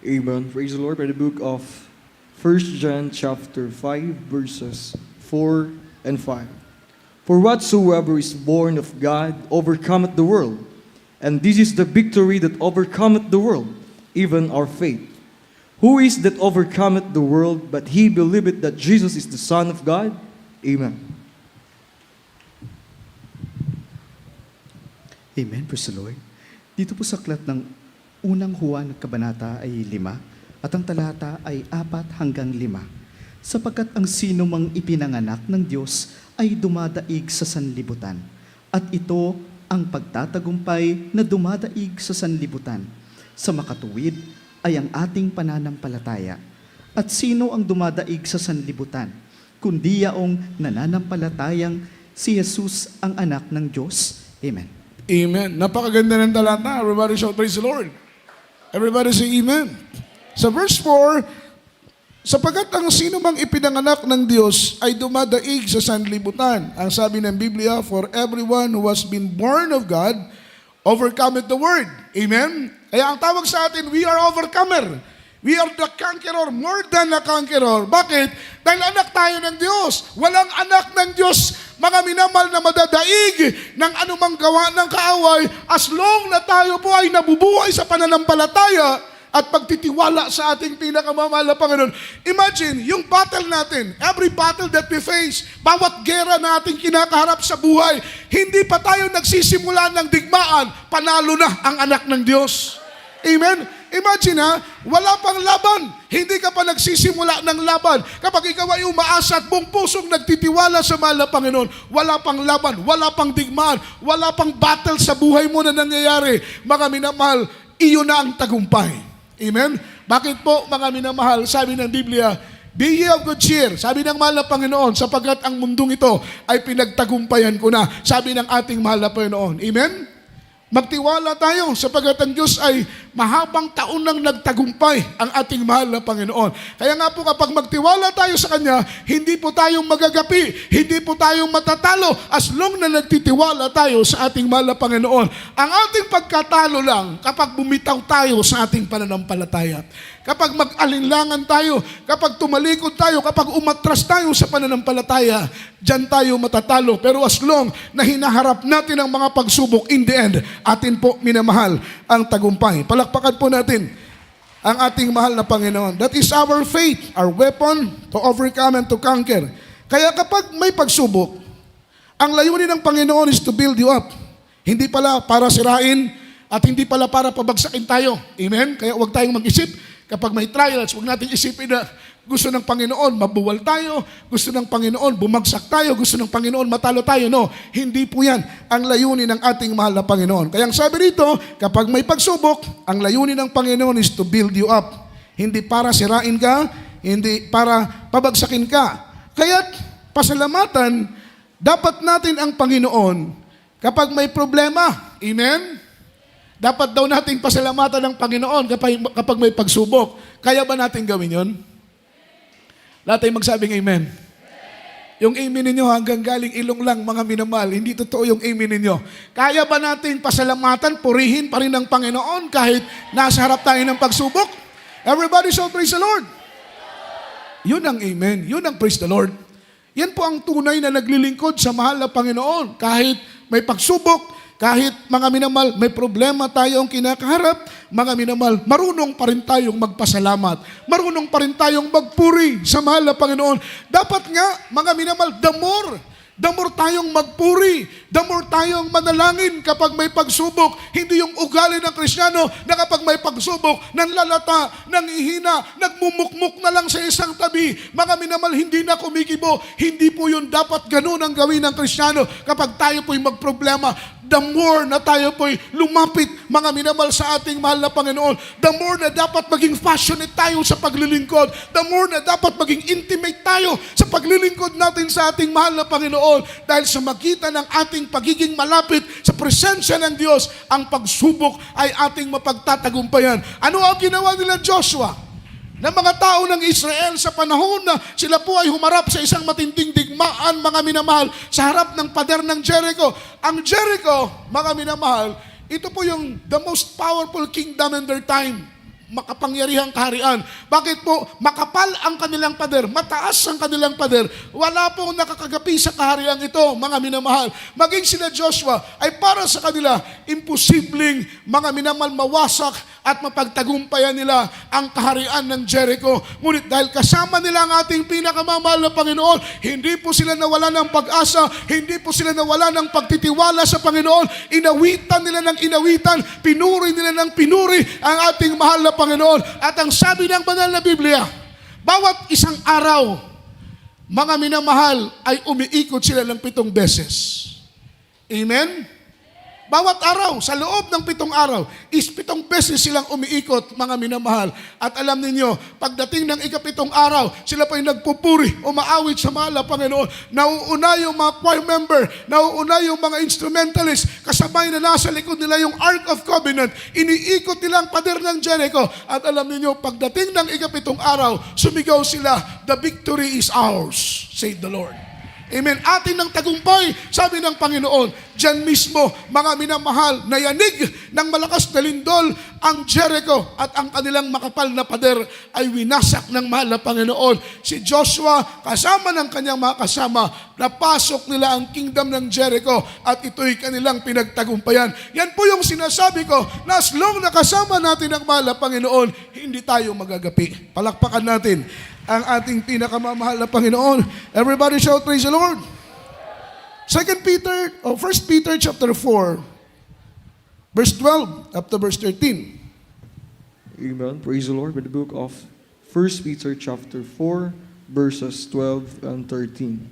B: Amen. Praise the Lord. By the book of 1 John chapter 5, verses 4 and 5. For whatsoever is born of God overcometh the world, and this is the victory that overcometh the world, even our faith. Who is that overcometh the world, but he believeth that Jesus is the Son of God? Amen.
C: Amen, praise the Lord. Dito po sa aklat ng unang Juan kabanata ay 5 at ang talata ay 4 hanggang 5. Sapagkat ang sino mang ipinanganak ng Diyos ay dumadaig sa sanlibutan. At ito ang pagtatagumpay na dumadaig sa sanlibutan. Sa makatuwid ay ang ating pananampalataya. At sino ang dumadaig sa sanlibutan? Kundi yaong nananampalatayang si Jesus ang anak ng Diyos. Amen.
A: Amen. Napakaganda ng talata. Everybody shout praise the Lord. Everybody say amen. Sa verse 4, sapagkat ang sino mang ipinanganak ng Diyos ay dumadaig sa sanlibutan. Ang sabi ng Biblia, for everyone who has been born of God, overcometh the world. Amen? Kaya ang tawag sa atin, we are overcomer. We are the conqueror, more than a conqueror. Bakit? Dahil anak tayo ng Diyos. Walang anak ng Diyos, mga minamahal, na madadaig ng anumang gawa ng kaaway as long na tayo po ay nabubuhay sa pananampalataya at pagtitiwala sa ating pinakamamahal na Panginoon. Imagine, yung battle natin, every battle that we face, bawat gera na ating kinakaharap sa buhay, hindi pa tayo nagsisimula ng digmaan, panalo na ang anak ng Diyos. Amen? Imagine wala pang laban. Hindi ka pa nagsisimula ng laban. Kapag ikaw ay umaasa at buong pusong nagtitiwala sa mahal na Panginoon, wala pang laban, wala pang digmaan, wala pang battle sa buhay mo na nangyayari. Mga minamahal, iyon na ang tagumpay. Amen? Bakit po, mga minamahal, sabi ng Biblia, be ye of good cheer, sabi ng mahal na Panginoon, sapagkat ang mundong ito ay pinagtagumpayan ko na, sabi ng ating mahal na Panginoon. Amen? Magtiwala tayo sapagkat ang Diyos ay mahabang taon nang nagtagumpay ang ating mahal na Panginoon. Kaya nga po kapag magtiwala tayo sa Kanya, hindi po tayong magagapi, hindi po tayong matatalo as long na nagtitiwala tayo sa ating mahal na Panginoon. Ang ating pagkatalo lang kapag bumitaw tayo sa ating pananampalataya. Kapag mag-alinlangan tayo, kapag tumalikod tayo, kapag umatras tayo sa pananampalataya, dyan tayo matatalo. Pero as long na hinaharap natin ang mga pagsubok, in the end, atin po minamahal ang tagumpay. Palakpakan po natin ang ating mahal na Panginoon. That is our faith, our weapon to overcome and to conquer. Kaya kapag may pagsubok, ang layunin ng Panginoon is to build you up. Hindi pala para sirain at hindi pala para pabagsakin tayo. Amen? Kaya huwag tayong mag-isip. Kapag may trials, huwag natin isipin na gusto ng Panginoon mabuwal tayo, gusto ng Panginoon bumagsak tayo, gusto ng Panginoon matalo tayo. No, hindi po yan ang layunin ng ating mahal na Panginoon. Kaya ang sabi rito, kapag may pagsubok, ang layunin ng Panginoon is to build you up. Hindi para sirain ka, hindi para pabagsakin ka. Kaya pasalamatan, dapat natin ang Panginoon kapag may problema. Amen? Dapat daw nating pasalamatan ng Panginoon kapag may pagsubok. Kaya ba natin gawin yun? Lahat tayo magsabing amen. Yung amen ninyo hanggang galing ilong lang, mga minamahal. Hindi totoo yung amen ninyo. Kaya ba nating pasalamatan, purihin pa rin ng Panginoon kahit nasa harap tayo ng pagsubok? Everybody shout praise the Lord. Yun ang amen. Yun ang praise the Lord. Yan po ang tunay na naglilingkod sa mahal na Panginoon. Kahit may pagsubok, kahit mga minamahal, may problema tayong kinakaharap, mga minamahal, marunong pa rin tayong magpasalamat. Marunong pa rin tayong magpuri sa mahal na Panginoon. Dapat nga, mga minamahal, the more tayong magpuri, the more tayong manalangin kapag may pagsubok. Hindi yung ugali ng Kristiyano na kapag may pagsubok, nanlalata, nangihina, nagmumukmuk na lang sa isang tabi. Mga minamahal, hindi na kumikibo. Hindi po yun dapat ganun ang gawin ng Kristiyano kapag tayo po'y magproblema. The more na tayo po'y lumapit, mga minamahal, sa ating mahal na Panginoon, the more na dapat maging passionate tayo sa paglilingkod, the more na dapat maging intimate tayo sa paglilingkod natin sa ating mahal na Panginoon. Dahil sa magitan ng ating pagiging malapit sa presensya ng Diyos, ang pagsubok ay ating mapagtatagumpayan. Ano ang ginawa nila Joshua? Ng mga tao ng Israel sa panahon na sila po ay humarap sa isang matinding digmaan, mga minamahal, sa harap ng pader ng Jericho. Ang Jericho, mga minamahal, ito po yung the most powerful kingdom in their time. Makapangyarihang kaharian. Bakit po? Makapal ang kanilang pader, mataas ang kanilang pader. Wala pong nakakagapi sa kaharian ito, mga minamahal. Maging sila Joshua ay para sa kanila imposibleng, mga minamahal, mawasak at mapagtagumpayan nila ang kaharian ng Jericho. Ngunit dahil kasama nila ang ating pinakamamahal na Panginoon, hindi po sila nawala ng pag-asa, hindi po sila nawala ng pagtitiwala sa Panginoon. Inawitan nila ng inawitan, pinuri nila ng pinuri ang ating mahal na Panginoon. At ang sabi ng banal na Biblia, bawat isang araw, mga minamahal, ay umiikot sila ng 7 beses. Amen? Bawat araw, sa loob ng 7 araw, is 7 beses silang umiikot, mga minamahal. At alam ninyo, pagdating ng ika-7 araw, sila pa'y nagpupuri, umaawit sa mahal na Panginoon. Nauuna yung mga choir member, nauuna yung mga instrumentalist, kasabay na nasa likod nila yung Ark of Covenant, iniikot nila ang pader ng Jericho. At alam ninyo, pagdating ng ika-7 araw, sumigaw sila, "The victory is ours," said the Lord. Amen. Atin ng tagumpay, sabi ng Panginoon. Diyan mismo, mga minamahal, nayanig ng malakas na lindol ang Jericho at ang kanilang makapal na pader ay winasak ng mahal na Panginoon. Si Joshua, kasama ng kanyang mga kasama, napasok nila ang kingdom ng Jericho at ito'y kanilang pinagtagumpayan. Yan po yung sinasabi ko, na as long na kasama natin ang mahal na Panginoon, hindi tayo magagapi. Palakpakan natin ang ating pinakamamahal na Panginoon. Everybody shout, praise the Lord. 1 Peter chapter 4, verse 12 up to verse 13.
B: Amen. Praise the Lord. In the book of 1 Peter chapter 4, verses 12 and 13.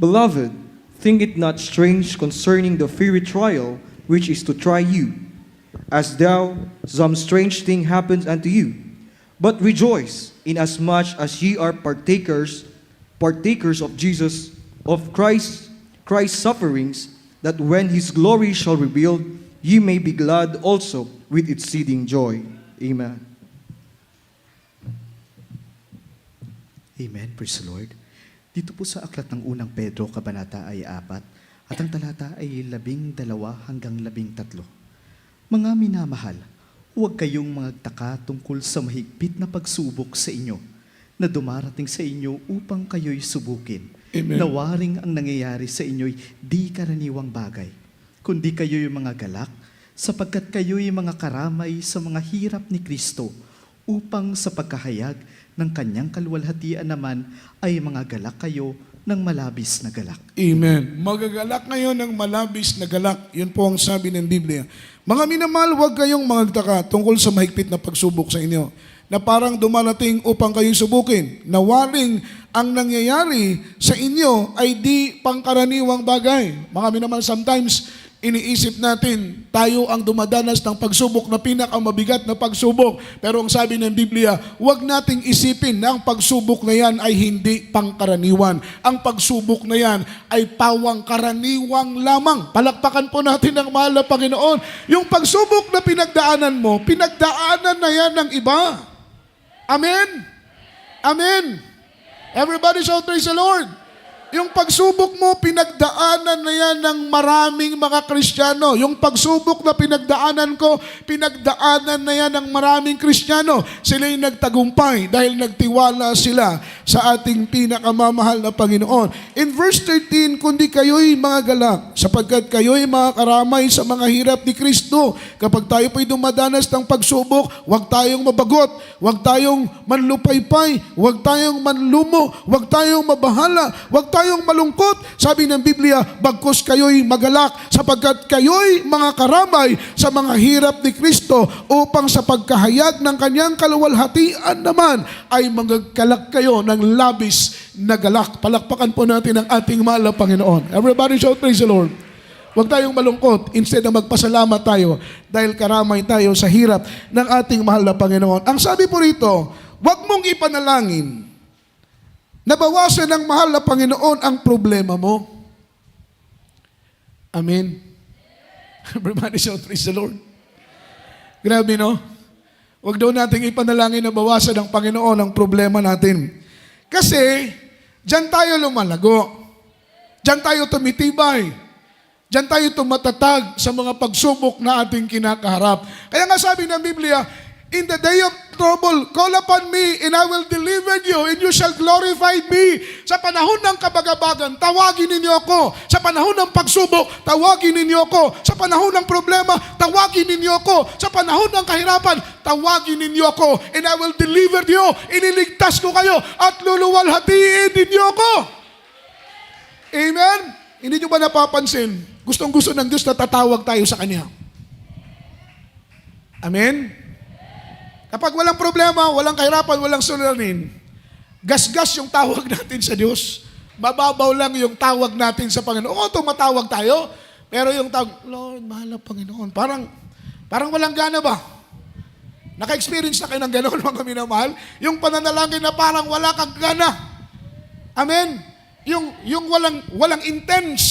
B: Beloved, think it not strange concerning the fiery trial which is to try you, as though some strange thing happens unto you. But rejoice, inasmuch as ye are partakers of Christ's sufferings, that when his glory shall reveal, ye may be glad also with exceeding joy. Amen.
C: Amen. Praise the Lord. Dito po sa aklat ng unang Pedro, kabanata ay 4, at ang talata ay 12 hanggang 13. Mga minamahal, huwag kayong magtaka tungkol sa mahigpit na pagsubok sa inyo na dumarating sa inyo upang kayo'y subukin.
A: Amen.
C: Nawaring ang nangyayari sa inyo'y di karaniwang bagay, kundi kayo'y mga galak, sapagkat kayo'y mga karamay sa mga hirap ni Kristo, upang sa pagkahayag ng kanyang kaluwalhatian naman ay mga galak kayo ng malabis na galak.
A: Amen. Magagalak ngayon ng malabis na galak. Yun po ang sabi ng Biblia. Mga minamahal, huwag kayong magtaka tungkol sa mahigpit na pagsubok sa inyo, na parang dumarating upang kayong subukin. Nawaring ang nangyayari sa inyo ay di pangkaraniwang bagay. Mga minamahal, sometimes iniisip natin, tayo ang dumadanas ng pagsubok na pinakamabigat na pagsubok. Pero ang sabi ng Biblia, huwag nating isipin na ang pagsubok na yan ay hindi pangkaraniwan. Ang pagsubok na yan ay pawang karaniwang lamang. Palakpakan po natin ang mahal na Panginoon. Yung pagsubok na pinagdaanan mo, pinagdaanan na yan ng iba. Amen? Amen? Everybody shout, praise the Lord. Yung pagsubok mo, pinagdaanan na yan ng maraming mga Kristiyano. Yung pagsubok na pinagdaanan ko, pinagdaanan na yan ng maraming Kristiyano. Sila'y nagtagumpay dahil nagtiwala sila sa ating pinakamamahal na Panginoon. In verse 13, kundi kayo'y mga galak, sapagkat kayo'y mga karamay sa mga hirap ni Kristo. Kapag tayo po'y dumadanas ng pagsubok, huwag tayong mabagot, huwag tayong manlupaypay, huwag tayong manlumo, huwag tayong mabahala, huwag tayong malungkot. Sabi ng Biblia, bagkus kayo'y magalak, sapagkat kayo'y mga karamay sa mga hirap ni Kristo, upang sa pagkahayag ng kanyang kaluwalhatian naman ay magagkalak kayo ng labis na galak. Palakpakan po natin ang ating mahal na Panginoon. Everybody shout, praise the Lord. Huwag tayong malungkot. Instead na magpasalamat tayo dahil karamay tayo sa hirap ng ating mahal na Panginoon. Ang sabi po rito, huwag mong ipanalangin na bawasan ng mahal na Panginoon ang problema mo. Amen. Everybody shout, praise the Lord. Grabe, no? Huwag daw nating ipanalangin na bawasan ng Panginoon ang problema natin. Kasi, diyan tayo lumalago. Diyan tayo tumitibay. Diyan tayo tumatatag sa mga pagsubok na ating kinakaharap. Kaya nga sabi ng Biblia, in the day of trouble, call upon me, and I will deliver you, and you shall glorify me. Sa panahon ng kabagabagan, tawagin ninyo ako. Sa panahon ng pagsubok, tawagin ninyo ako. Sa panahon ng problema, tawagin ninyo ako. Sa panahon ng kahirapan, tawagin ninyo ako, and I will deliver you. Iniligtas ko kayo, at luluwalhatiin ninyo ako. Amen? Hindi nyo ba napapansin? Gustong-gusto ng Diyos na tatawag tayo sa Kanya. Amen? Kapag walang problema, walang kahirapan, walang suliranin, gasgas yung tawag natin sa Diyos. Mababaw lang yung tawag natin sa Panginoon. Oo, tumatawag tayo. Pero yung tawag, Lord, mahal na Panginoon, parang walang gana ba? Naka-experience na kayo ng gano'n, mga minamahal? Yung pananalangin na parang wala kang gana. Amen? Yung walang intense.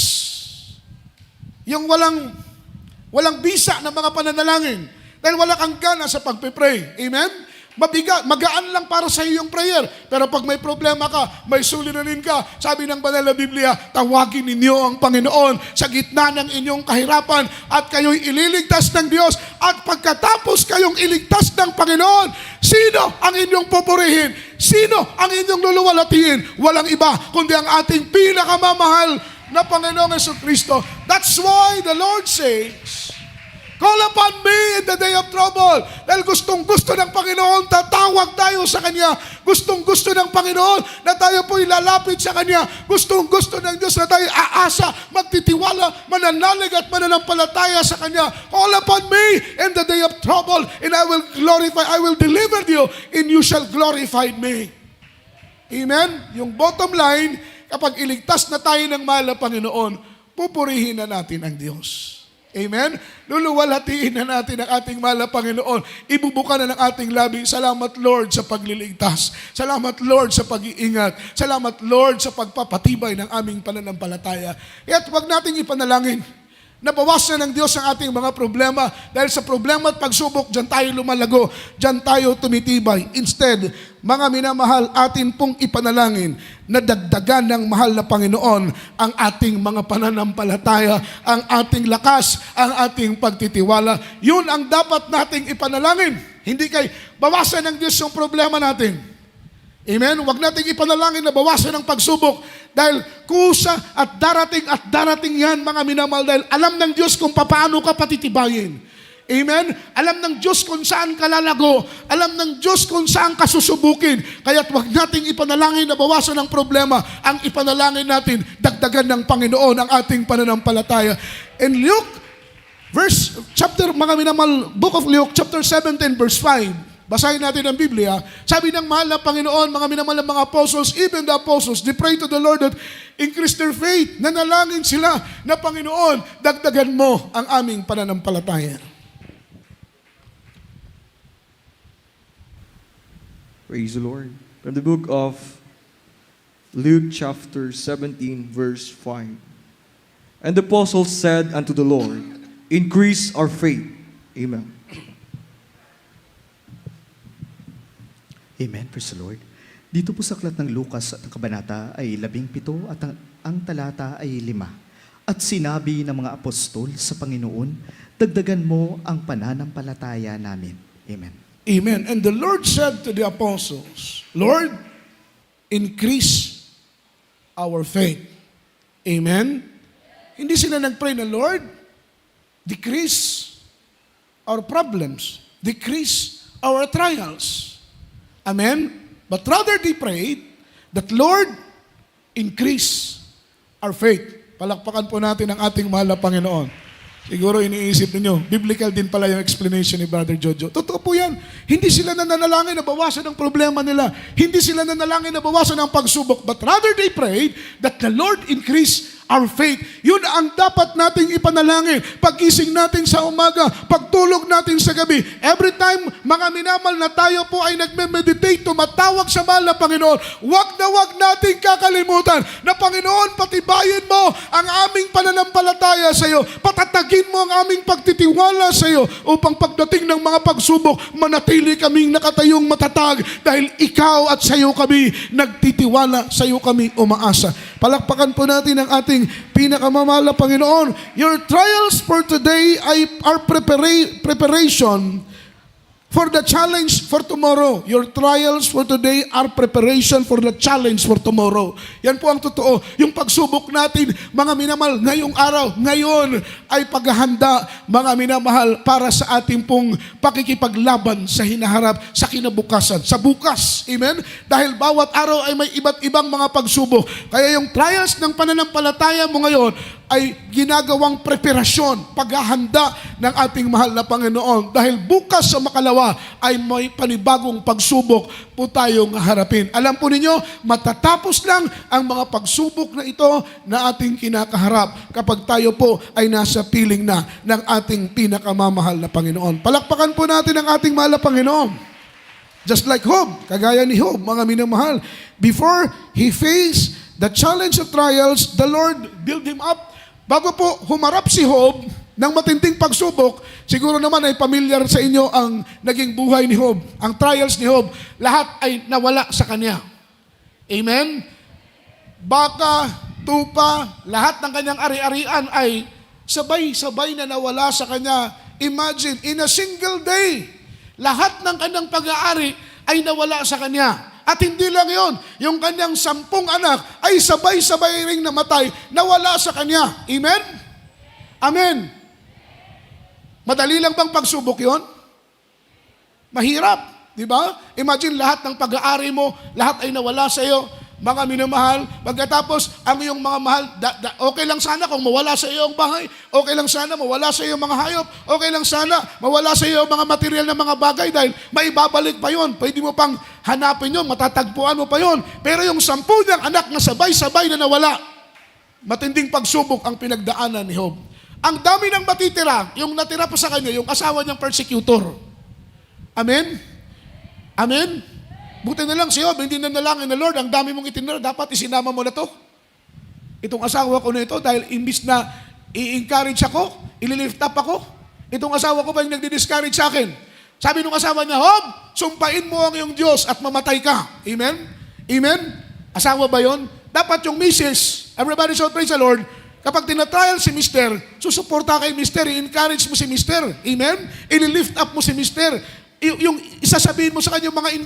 A: Yung walang bisa ng mga pananalangin. Dahil wala kang gana sa pagpipray. Amen? Mabigat, magaan lang para sa iyo yung prayer. Pero pag may problema ka, may suliranin ka, sabi ng banal na Biblia, tawagin ninyo ang Panginoon sa gitna ng inyong kahirapan at kayo'y ililigtas ng Diyos. At pagkatapos kayong iligtas ng Panginoon, sino ang inyong pupurihin? Sino ang inyong luluwalhatiin? Walang iba, kundi ang ating pinakamamahal na Panginoong Jesucristo. That's why the Lord says, call upon me in the day of trouble. Dahil gustong-gusto ng Panginoon, tatawag tayo sa Kanya. Gustong-gusto ng Panginoon na tayo po'y lalapit sa Kanya. Gustong-gusto ng Diyos na tayo aasa, magtitiwala, mananalig at mananampalataya sa Kanya. Call upon me in the day of trouble, and I will deliver you, and you shall glorify me. Amen? Yung bottom line, kapag iligtas na tayo ng mahal na Panginoon, pupurihin na natin ang Diyos. Amen? Luluwalhatiin na natin ang ating mahal na Panginoon. Ibubuka na ng ating labi. Salamat, Lord, sa pagliligtas. Salamat, Lord, sa pag-iingat. Salamat, Lord, sa pagpapatibay ng aming pananampalataya. At huwag nating ipanalangin. Nabawasan ng Diyos ang ating mga problema. Dahil sa problema at pagsubok, dyan tayo lumalago. Dyan tayo tumitibay. Instead, mga minamahal, atin pong ipanalangin na dagdagan ng mahal na Panginoon ang ating mga pananampalataya, ang ating lakas, ang ating pagtitiwala. Yun ang dapat nating ipanalangin. Hindi kay bawasan ng Diyos yung problema natin. Amen? Huwag nating ipanalangin na bawasan ng pagsubok dahil kusa at darating yan, mga minamahal, dahil alam ng Diyos kung paano ka patitibayin. Amen? Alam ng Diyos kung saan ka lalago. Alam ng Diyos kung saan ka susubukin. Kaya't huwag nating ipanalangin na bawasan ng problema. Ang ipanalangin natin, dagdagan ng Panginoon ang ating pananampalataya. In Luke, mga minamahal, Book of Luke, chapter 17, verse 5. Basahin natin ang Biblia. Sabi ng mahal na Panginoon, mga minamahal ng mga apostles, even the apostles, they pray to the Lord that increase their faith. Nanalangin sila na Panginoon, dagdagan mo ang aming pananampalataya.
B: Praise the Lord. From the book of Luke chapter 17, verse 5. And the apostles said unto the Lord, increase our faith. Amen.
C: Amen, praise the Lord. Dito po sa aklat ng Lucas at ang kabanata ay 17 at ang talata ay 5. At sinabi ng mga apostol sa Panginoon, dagdagan mo ang pananampalataya namin. Amen.
A: Amen. And the Lord said to the apostles, Lord, increase our faith. Amen. Hindi sila nagpray na, Lord, decrease our problems, decrease our trials. Amen? But rather they prayed that, Lord, increase our faith. Palakpakan po natin ang ating mahal na Panginoon. Siguro iniisip ninyo, biblical din pala yung explanation ni Brother Jojo. Totoo po yan. Hindi sila nanalangin na bawasan ang problema nila. Hindi sila nanalangin na bawasan ang pagsubok. But rather they prayed that the Lord increase our faith. Yun ang dapat nating ipanalangin. Pag-gising natin sa umaga, pagtulog natin sa gabi. Every time, mga minamal na tayo po ay nagme-meditate, tumatawag sa mahal na Panginoon, wag nating kakalimutan na Panginoon, patibayin mo ang aming pananampalataya sa iyo. Patatagin mo ang aming pagtitiwala sa iyo upang pagdating ng mga pagsubok, manatili kaming nakatayong matatag dahil ikaw at sa iyo kami nagtitiwala, sa iyo kami umaasa. Palakpakan po natin ang ating pinakamamahal na Panginoon. Your trials for today are preparation for the challenge for tomorrow. Your trials for today are preparation for the challenge for tomorrow. Yan po ang totoo. Yung pagsubok natin, mga minamahal, ngayong araw, ngayon ay paghahanda, mga minamahal, para sa ating pong pakikipaglaban sa hinaharap, sa kinabukasan, sa bukas. Amen? Dahil bawat araw ay may iba't ibang mga pagsubok. Kaya yung trials ng pananampalataya mo ngayon ay ginagawang preparasyon, paghahanda ng ating mahal na Panginoon. Dahil bukas sa makalawa nawa ay may panibagong pagsubok po tayong harapin. Alam po ninyo, matatapos lang ang mga pagsubok na ito na ating kinakaharap kapag tayo po ay nasa piling na ng ating pinakamamahal na Panginoon. Palakpakan po natin ang ating mahal na Panginoon. Just like Job, kagaya ni Job, mga minamahal, before he faced the challenge of trials, the Lord built him up. Bago po humarap si Job ng matinding pagsubok, siguro naman ay familiar sa inyo ang naging buhay ni Job, ang trials ni Job, lahat ay nawala sa kanya. Amen? Baka, tupa, lahat ng kanyang ari-arian ay sabay-sabay na nawala sa kanya. Imagine, in a single day, lahat ng kanyang pag-aari ay nawala sa kanya. At hindi lang yon, yung kanyang 10 anak ay sabay-sabay ring namatay, nawala sa kanya. Amen? Amen. Madali lang bang pagsubok yon? Mahirap, di ba? Imagine lahat ng pag-aari mo, lahat ay nawala sa iyo. Mga minamahal, pagkatapos ang iyong mga mahal, okay lang sana kung mawala sa iyo ang bahay, okay lang sana mawala sa iyo mga hayop, okay lang sana mawala sa iyo mga material na mga bagay dahil maibabalik pa yon, pwede mo pang hanapin yon, matatagpuan mo pa yon. Pero yung 10 niyang anak na sabay-sabay na nawala, matinding pagsubok ang pinagdaanan ni Job. Ang dami ng matitira, yung natira pa sa kanya, yung asawa niyang persecutor. Amen? Amen? Buti na lang si Job, hindi na nalangin na Lord, ang dami mong itinira, dapat isinama mo na to. Itong asawa ko na ito, dahil imbis na i-encourage ako, ililift up ako, itong asawa ko ba yung nagdi-discourage sa akin? Sabi nung asawa niya, Job, sumpain mo ang iyong Diyos at mamatay ka. Amen? Amen? Asawa ba yon? Dapat yung misis, everybody shout praise the Lord, kapag tinatrial si mister, susuporta kay mister, i-encourage mo si mister. Amen? Ililift up mo si mister. Yung isasabihin mo sa kanya mga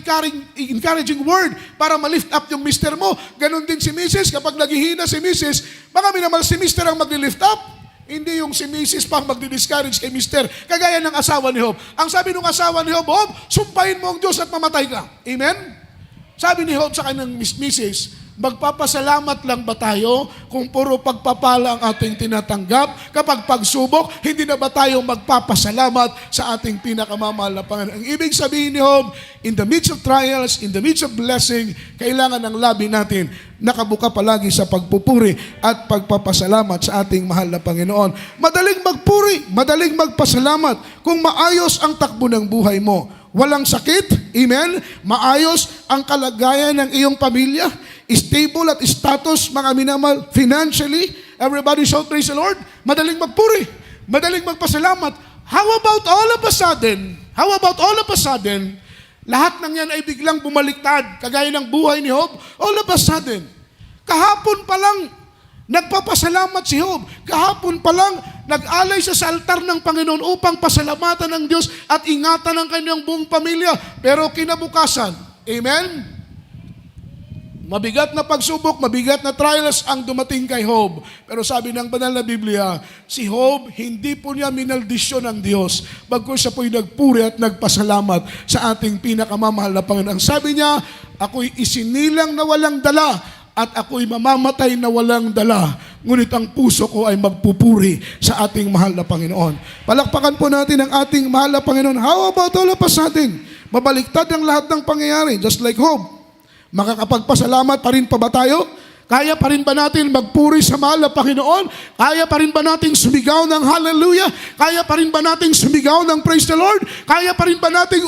A: encouraging word para ma-lift up yung mister mo. Ganon din si Mrs. Kapag naghihina si Mrs., baka minamal si mister ang mag-lift up. Hindi yung si Mrs. pang mag-discourage kay mister. Kagaya ng asawa ni Job. Ang sabi ng asawa ni Job, Job, sumpahin mo ang Diyos at mamatay ka. Amen? Sabi ni Job sa kanyang Mrs., magpapasalamat lang ba tayo kung puro pagpapala ang ating tinatanggap? Kapag pagsubok, hindi na ba tayo magpapasalamat sa ating pinakamamahal na Panginoon? Ang ibig sabihin ni Job, in the midst of trials, in the midst of blessing, kailangan ng labi natin nakabuka palagi sa pagpupuri at pagpapasalamat sa ating mahal na Panginoon. Madaling magpuri, madaling magpasalamat kung maayos ang takbo ng buhay mo. Walang sakit, amen? Maayos ang kalagayan ng iyong pamilya, stable at status, mga minamahal, financially. Everybody shout praise the Lord. Madaling magpuri, madaling magpasalamat. How about all of a sudden, lahat ng yan ay biglang bumaliktad, kagaya ng buhay ni Job. All of a sudden, kahapon pa lang, nagpapasalamat si Job. Kahapon pa lang, nag-alay siya sa altar ng Panginoon upang pasalamatan ng Diyos at ingatan ng kanyang buong pamilya. Pero kinabukasan, amen? Mabigat na pagsubok, mabigat na trials ang dumating kay Job. Pero sabi ng banal na Biblia, si Job, hindi po niya minaldisyon ng Diyos. Bagkus siya po'y nagpuri at nagpasalamat sa ating pinakamamahal na Panginoon. Sabi niya, ako'y isinilang na walang dala at ako'y mamamatay na walang dala. Ngunit ang puso ko ay magpupuri sa ating mahal na Panginoon. Palakpakan po natin ang ating mahal na Panginoon. How about all of us natin? Mabaliktad ang lahat ng pangyayari, just like Job. Makakapagpasalamat pa rin pa ba tayo? Kaya pa rin ba natin magpuri sa mahal na Panginoon? Kaya pa rin ba natin sumigaw ng hallelujah? Kaya pa rin ba natin sumigaw ng praise the Lord? Kaya pa rin ba natin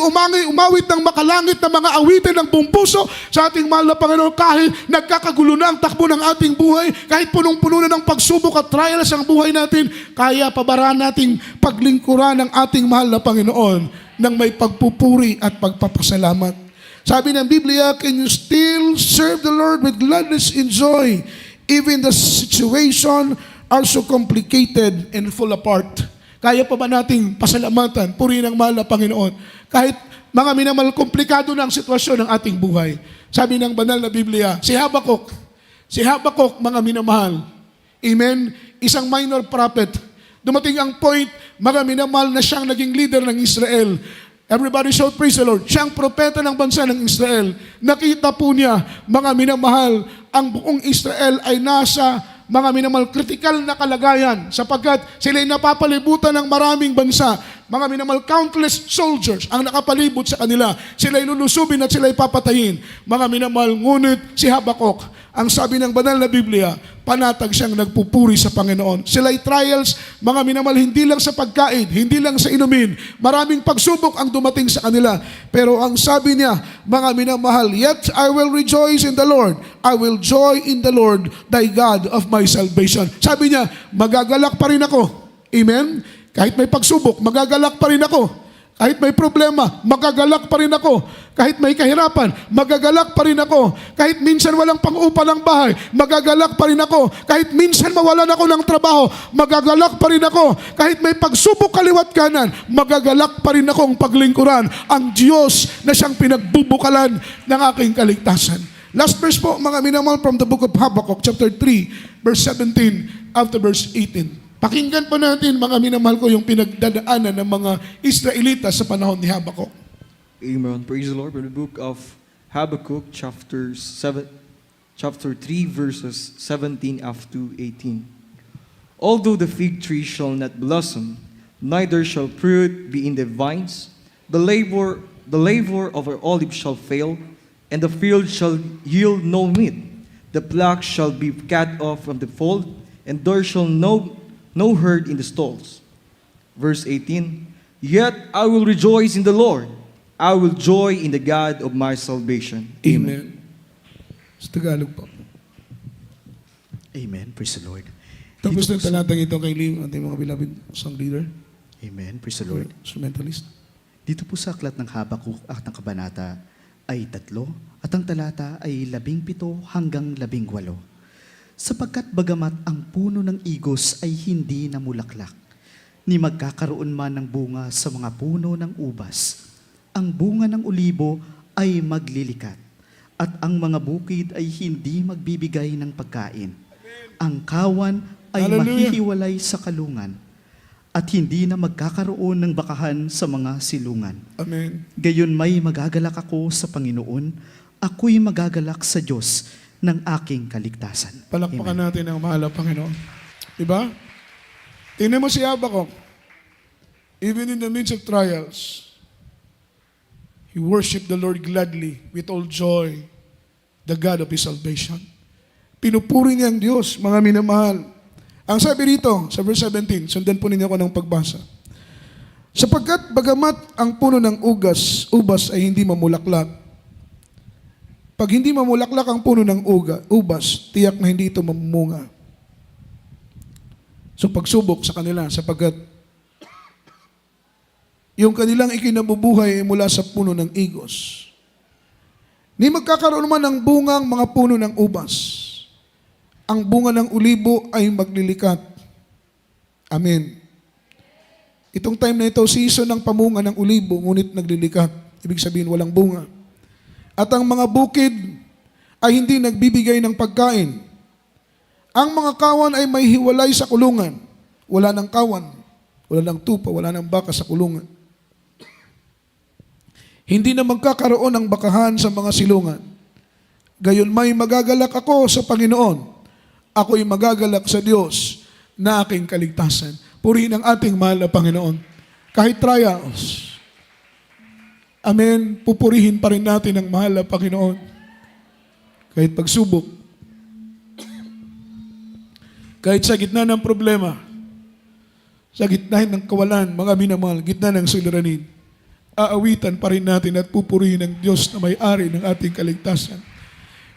A: umawit ng makalangit na mga awitin ng buong puso sa ating mahal na Panginoon kahit nagkakagulo na ang takbo ng ating buhay, kahit punong-puno na ng pagsubok at trials ang buhay natin, kaya pa ba nating paglingkuran ng ating mahal na Panginoon ng may pagpupuri at pagpapasalamat? Sabi ng Biblia, can you still serve the Lord with gladness and joy, even the situation are so complicated and fall apart? Kaya pa ba nating pasalamatan, purihin ang mahal na Panginoon, kahit mga minamahal, komplikado na ang sitwasyon ng ating buhay? Sabi ng banal na Biblia, si Habakuk, mga minamahal, amen, isang minor prophet, dumating ang point, mga minamahal, na siyang naging leader ng Israel. Everybody shout praise the Lord. Siyang propeta ng bansa ng Israel. Nakita po niya, mga minamahal, ang buong Israel ay nasa mga minamahal, kritikal na kalagayan sapagkat sila ay napapalibutan ng maraming bansa. mga minamahal, countless soldiers ang nakapalibot sa kanila. Sila'y lulusubin at sila'y papatayin. Mga minamahal, ngunit si Habakuk, ang sabi ng banal na Biblia, panatag siyang nagpupuri sa Panginoon. Sila'y trials, mga minamahal, hindi lang sa pagkain, hindi lang sa inumin. Maraming pagsubok ang dumating sa kanila. Pero ang sabi niya, mga minamahal, yet I will rejoice in the Lord. I will joy in the Lord, thy God of my salvation. Sabi niya, magagalak pa rin ako. Amen? Kahit may pagsubok, magagalak pa rin ako. Kahit may problema, magagalak pa rin ako. Kahit may kahirapan, magagalak pa rin ako. Kahit minsan walang pang-upa ng bahay, magagalak pa rin ako. Kahit minsan mawalan ako ng trabaho, magagalak pa rin ako. Kahit may pagsubok kaliwat kanan, magagalak pa rin akong paglingkuran ang Diyos na siyang pinagbubukalan ng aking kaligtasan. Last verse po, mga minamahal, from the book of Habakkuk, chapter 3, verse 17, up to verse 18. Pakinggan po natin, mga minamahal ko, yung pinagdadaanan ng mga Israelita sa panahon ni Habakuk.
B: Amen. Praise the Lord. From the book of Habakkuk, chapter 3, verses 17 up to 18. Although the fig tree shall not blossom, neither shall fruit be in the vines, the labor of our olive shall fail, and the field shall yield no meat. The flock shall be cut off from the fold, and there shall no herd in the stalls. Verse 18, yet I will rejoice in the Lord. I will joy in the God of my salvation.
A: Amen. Sa Tagalog po.
C: Amen. Praise the Lord.
A: Tapos
C: Dito
A: ng
C: po sa-
A: talatang ito kay Lim, ating mga beloved song leader,
C: Amen. Praise the Lord.
A: instrumentalist.
C: Dito po sa aklat ng Habakuk at ng kabanata ay 3 at ang talata ay 17 hanggang 18. Sapagkat bagamat ang puno ng igos ay hindi namulaklak, ni magkakaroon man ng bunga sa mga puno ng ubas, ang bunga ng ulibo ay maglilikat, at ang mga bukid ay hindi magbibigay ng pagkain. Ang kawan ay
A: Hallelujah.
C: mahihiwalay sa kalungan, at hindi na magkakaroon ng bakahan sa mga silungan.
A: Amen.
C: Gayon may magagalak ako sa Panginoon, ako'y magagalak sa Diyos ng aking kaligtasan.
A: Palakpakan
C: Amen.
A: natin ang mahal na Panginoon. Diba? Tingnan mo si Habakuk. Even in the midst of trials, he worshiped the Lord gladly with all joy, the God of his salvation. Pinupuri niya ang Diyos, mga minamahal. Ang sabi rito, sa verse 17, sundan po ninyo ako ng pagbasa. Sapagkat bagamat ang puno ng ubas ay hindi mamulaklak, pag hindi mamulaklak ang puno ng ubas, tiyak na hindi ito mamumunga. So pagsubok sa kanila, sapagkat yung kanilang ikinabubuhay ay mula sa puno ng igos. Ni magkakaroon man ng bungang mga puno ng ubas, ang bunga ng ulibo ay maglilikat. Amen. Itong time na ito, season ng pamunga ng ulibo, ngunit naglilikat. Ibig sabihin, walang bunga. At ang mga bukid ay hindi nagbibigay ng pagkain. Ang mga kawan ay may hiwalay sa kulungan. Wala ng kawan, wala ng tupa, wala ng baka sa kulungan. Hindi na magkakaroon ng bakahan sa mga silungan. Gayon may magagalak ako sa Panginoon. Ako'y magagalak sa Diyos na aking kaligtasan. Purihin ang ating mahal na Panginoon. Kahit trials, amen, pupurihin pa rin natin ang mahal na Panginoon. Kahit pagsubok, kahit sa gitna ng problema, sa gitna ng kawalan, mga minamahal, gitna ng suliranin, aawitan pa rin natin at pupurihin ang Diyos na may-ari ng ating kaligtasan.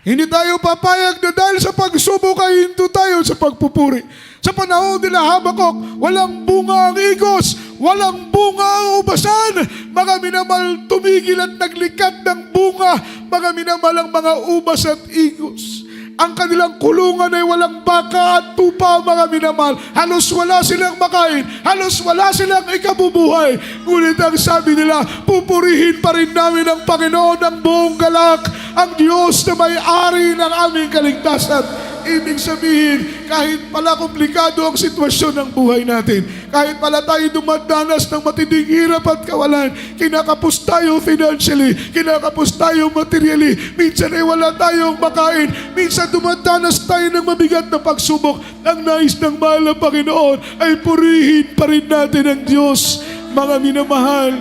A: Hindi tayo papayag na dahil sa pagsubok ay hinto tayo sa pagpupuri. Sa panahon nila Habakuk, walang bunga ang igos, walang bunga ang ubasan. Mga minamahal, tumigil at naglikat ng bunga. Mga minamahal, ang mga ubas at igos. Ang kanilang kulungan ay walang baka at tupa, mga minamahal. Halos wala silang makain, halos wala silang ikabubuhay. Ngunit ang sabi nila, pupurihin pa rin namin ang Panginoon ng buong galak, ang Diyos na may-ari ng aming kaligtasan. Ibig sabihin, kahit pala komplikado ang sitwasyon ng buhay natin, kahit pala tayo dumadanas ng matinding hirap at kawalan, kinakapos tayo financially, kinakapos tayo materially, minsan ay wala tayong makain, minsan dumadanas tayo ng mabigat na pagsubok, ang nais ng mahal na Panginoon ay purihin pa rin natin ang Diyos mga minamahal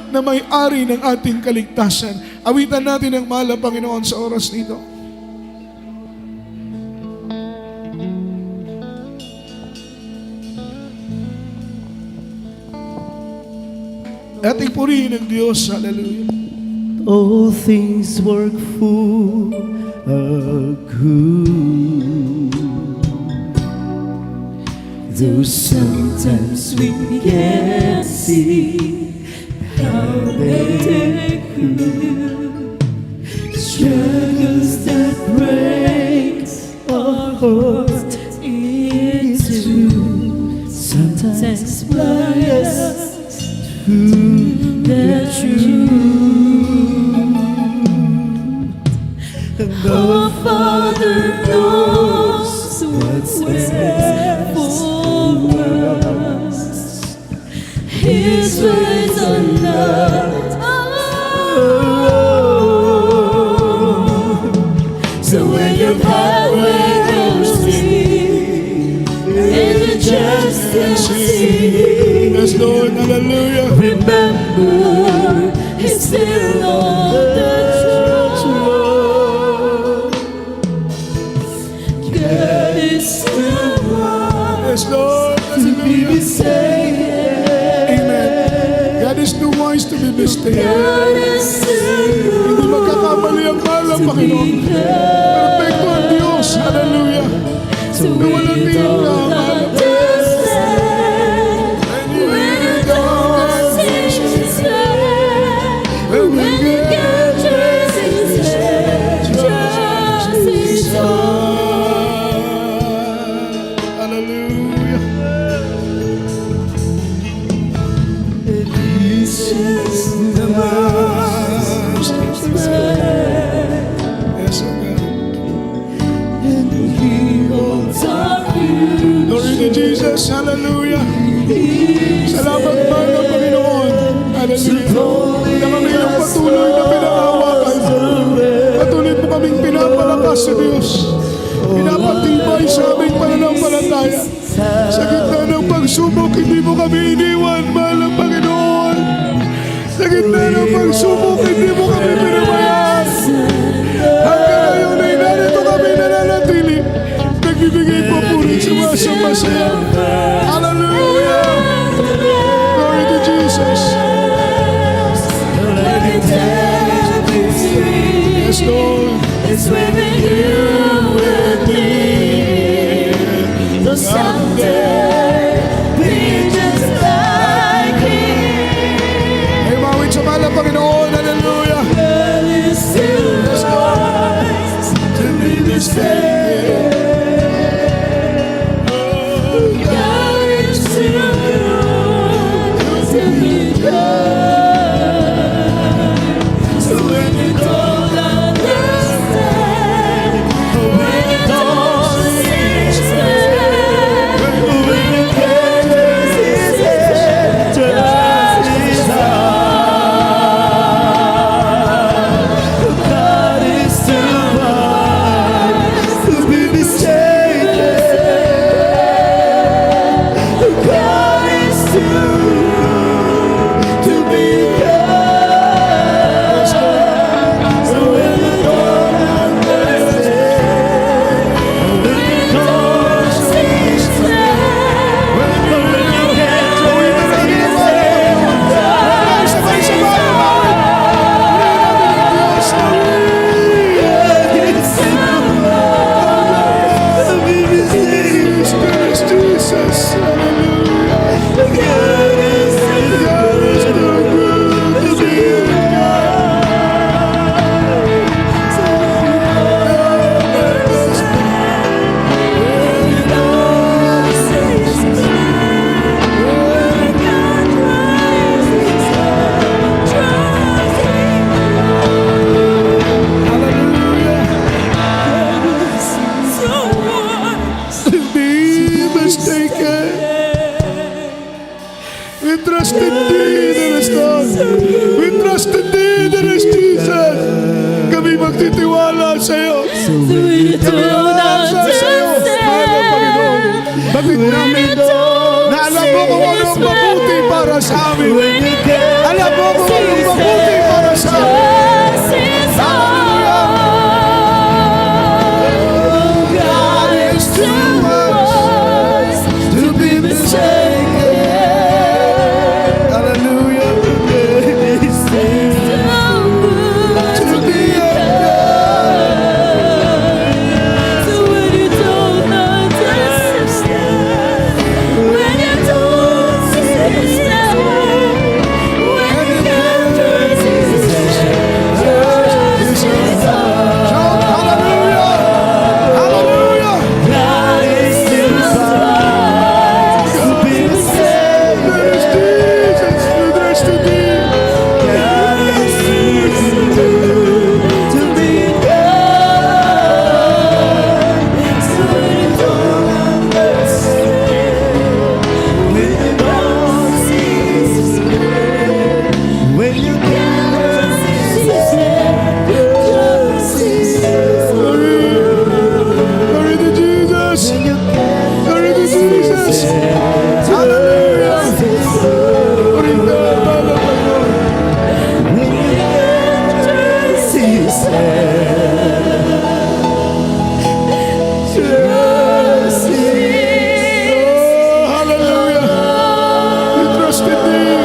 A: na may-ari ng ating kaligtasan. Awitan natin ang mahal na Panginoon sa oras nito. Ating purihin ang Diyos. Hallelujah.
D: All things work for good. Though sometimes we can't see how they could. Struggles that breaks our hearts into sometimes blind us to the truth. Our Father knows what's best for us. His ways are not our own. So when your pathway goes deep and you just can't see,
A: Yes, Lord. Hallelujah.
D: remember He's still on the throne. God is still wise
A: Yes, Lord.
D: to be
A: Hallelujah.
D: mistaken.
A: Amen. God is too wise to be mistaken.
D: God is still
A: Hindi magkakamali ang mahal ng Panginoon. Perfecto ang Diyos. Hallelujah.
D: so we don't understand when you don't understand when you get just His hand, just His heart.
A: Hallelujah.
D: He's just the master
A: Yes, oh God.
D: and He holds our future.
A: Glory to Jesus. Hallelujah. Salamat mahal ng Panginoon. Hallelujah. Na kami yung patuloy na pinakawakan. Patuloy mo kaming pinapalakas sa Diyos. Pinapatibay sa aming pananampalataya. Sa gitna ng pagsubok, hindi mo kami iniwan, mahal ng Panginoon. Sa gitna ng pagsubok, hindi mo kami pinabayaan. Hanggang ngayon ay narito kami nananatili. Nagbibigay po puri sa masaya. Hallelujah. Glory to Jesus. Yes, Lord.
D: It's within you and me. So someday be just like Him.
A: Ay mawin sa mahal ng Panginoon. Hallelujah.
D: God is still wise to be mistaken. God is still good to be good. So when you don't understand, when you don't understand, when you can't just His hand, just His heart. God is still wise to be mistaken. God is still to be God. So when you don't understand, when you don't understand, when you can't just His hand,
A: Jesus. Be mistaken. We trust in Thee, dearest Lord. We trust in Thee, dearest Jesus. Kami magtitiwala sa iyo. Kami aalala sa iyo, mahal na Panginoon. Bakit namin na alam mo kung ano ang mabuti para para sa amin.
D: When you give
A: Alam mo kung anong mabuti para sa amin.
D: just is all. God is too wise to be mistaken.
A: Hallelujah.
D: He's too good to be undone. So when you don't understand, when you don't understand, when you can't resist, just is all.
A: Shout hallelujah. Hallelujah.
D: God is too wise to be mistaken.
A: There is Jesus. There is to thee.
D: God is too good to be undone. So when you don't understand, when you don't see His way, when you can't resist, just is all.
A: Glory to Jesus. Glory to Jesus. Hallelujah. Glory to God. Oh, hallelujah. We trust in thee.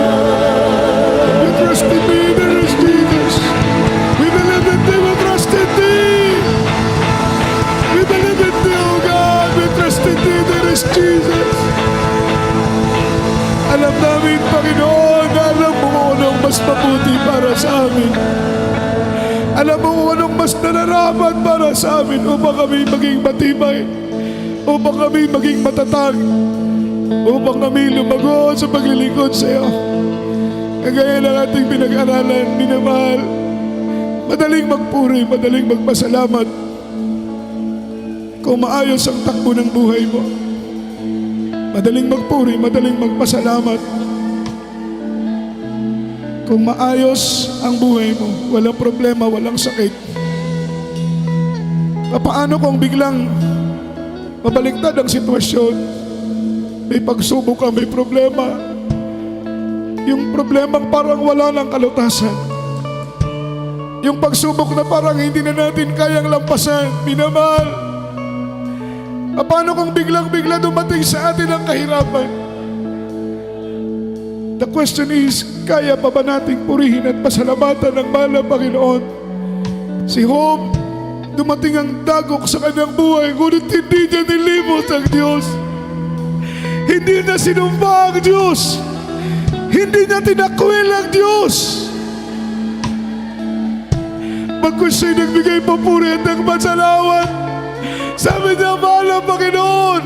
A: We trust in thee. There is Jesus. We believe in thee. We trust in thee. We believe in thee, oh God. We trust in thee. There is Jesus. Alam namin, Panginoon, na alam mo kung anong mas mabuti para sa amin. Alam mo kung anong mas nararapat para sa amin upang kami maging matibay, upang kami maging matatag, upang kami lumago sa paglilingkod sa iyo. Kagaya ng ating pinag-aralan, minamahal, madaling magpuri, madaling magpasalamat kung maayos ang takbo ng buhay mo. Madaling magpuri, madaling magpasalamat kung maayos ang buhay mo, walang problema, walang sakit. Paano kung biglang mabaliktad ang sitwasyon? May pagsubok ka, may problema. Yung problemang parang wala ng kalutasan. Yung pagsubok na parang hindi na natin kayang lampasan. Minamahal, paano kung biglang-bigla dumating sa atin ang kahirapan? The question is, kaya pa ba nating purihin at pasalamatan ng mahal na Panginoon? Si Job, dumating ang dagok sa kanyang buhay, ngunit hindi niya nilimot ang Diyos. Hindi na sinumpa ang Diyos. Hindi niya tinakwil ang Diyos. Pagkos siya'y nagbigay papuri at nagpasalamat, sabi niya, mahal na Panginoon,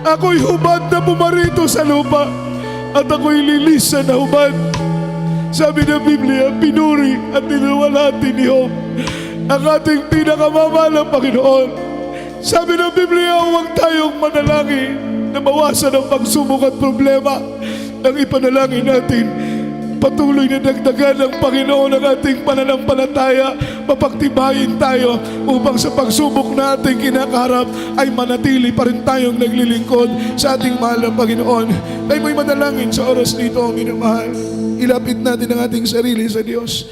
A: ako'y hubad na pumarito sa lupa at ako'y lilisan na hubad. Sabi ng Biblia, pinuri at niluwalhati ni Job ang ating pinakamamahal na Panginoon. Sabi ng Biblia, huwag tayong manalangin na mawasan ang pagsubok at problema. Ang ipanalangin natin, patuloy na dagdagan ng Panginoon ang ating pananampalataya, mapagtibayin tayo upang sa pagsubok na ating kinakaharap ay manatili pa rin tayong naglilingkod sa ating mahal na Panginoon. Tayo mo'y manalangin sa oras nito, minamahal. Ilapit natin ang ating sarili sa Diyos.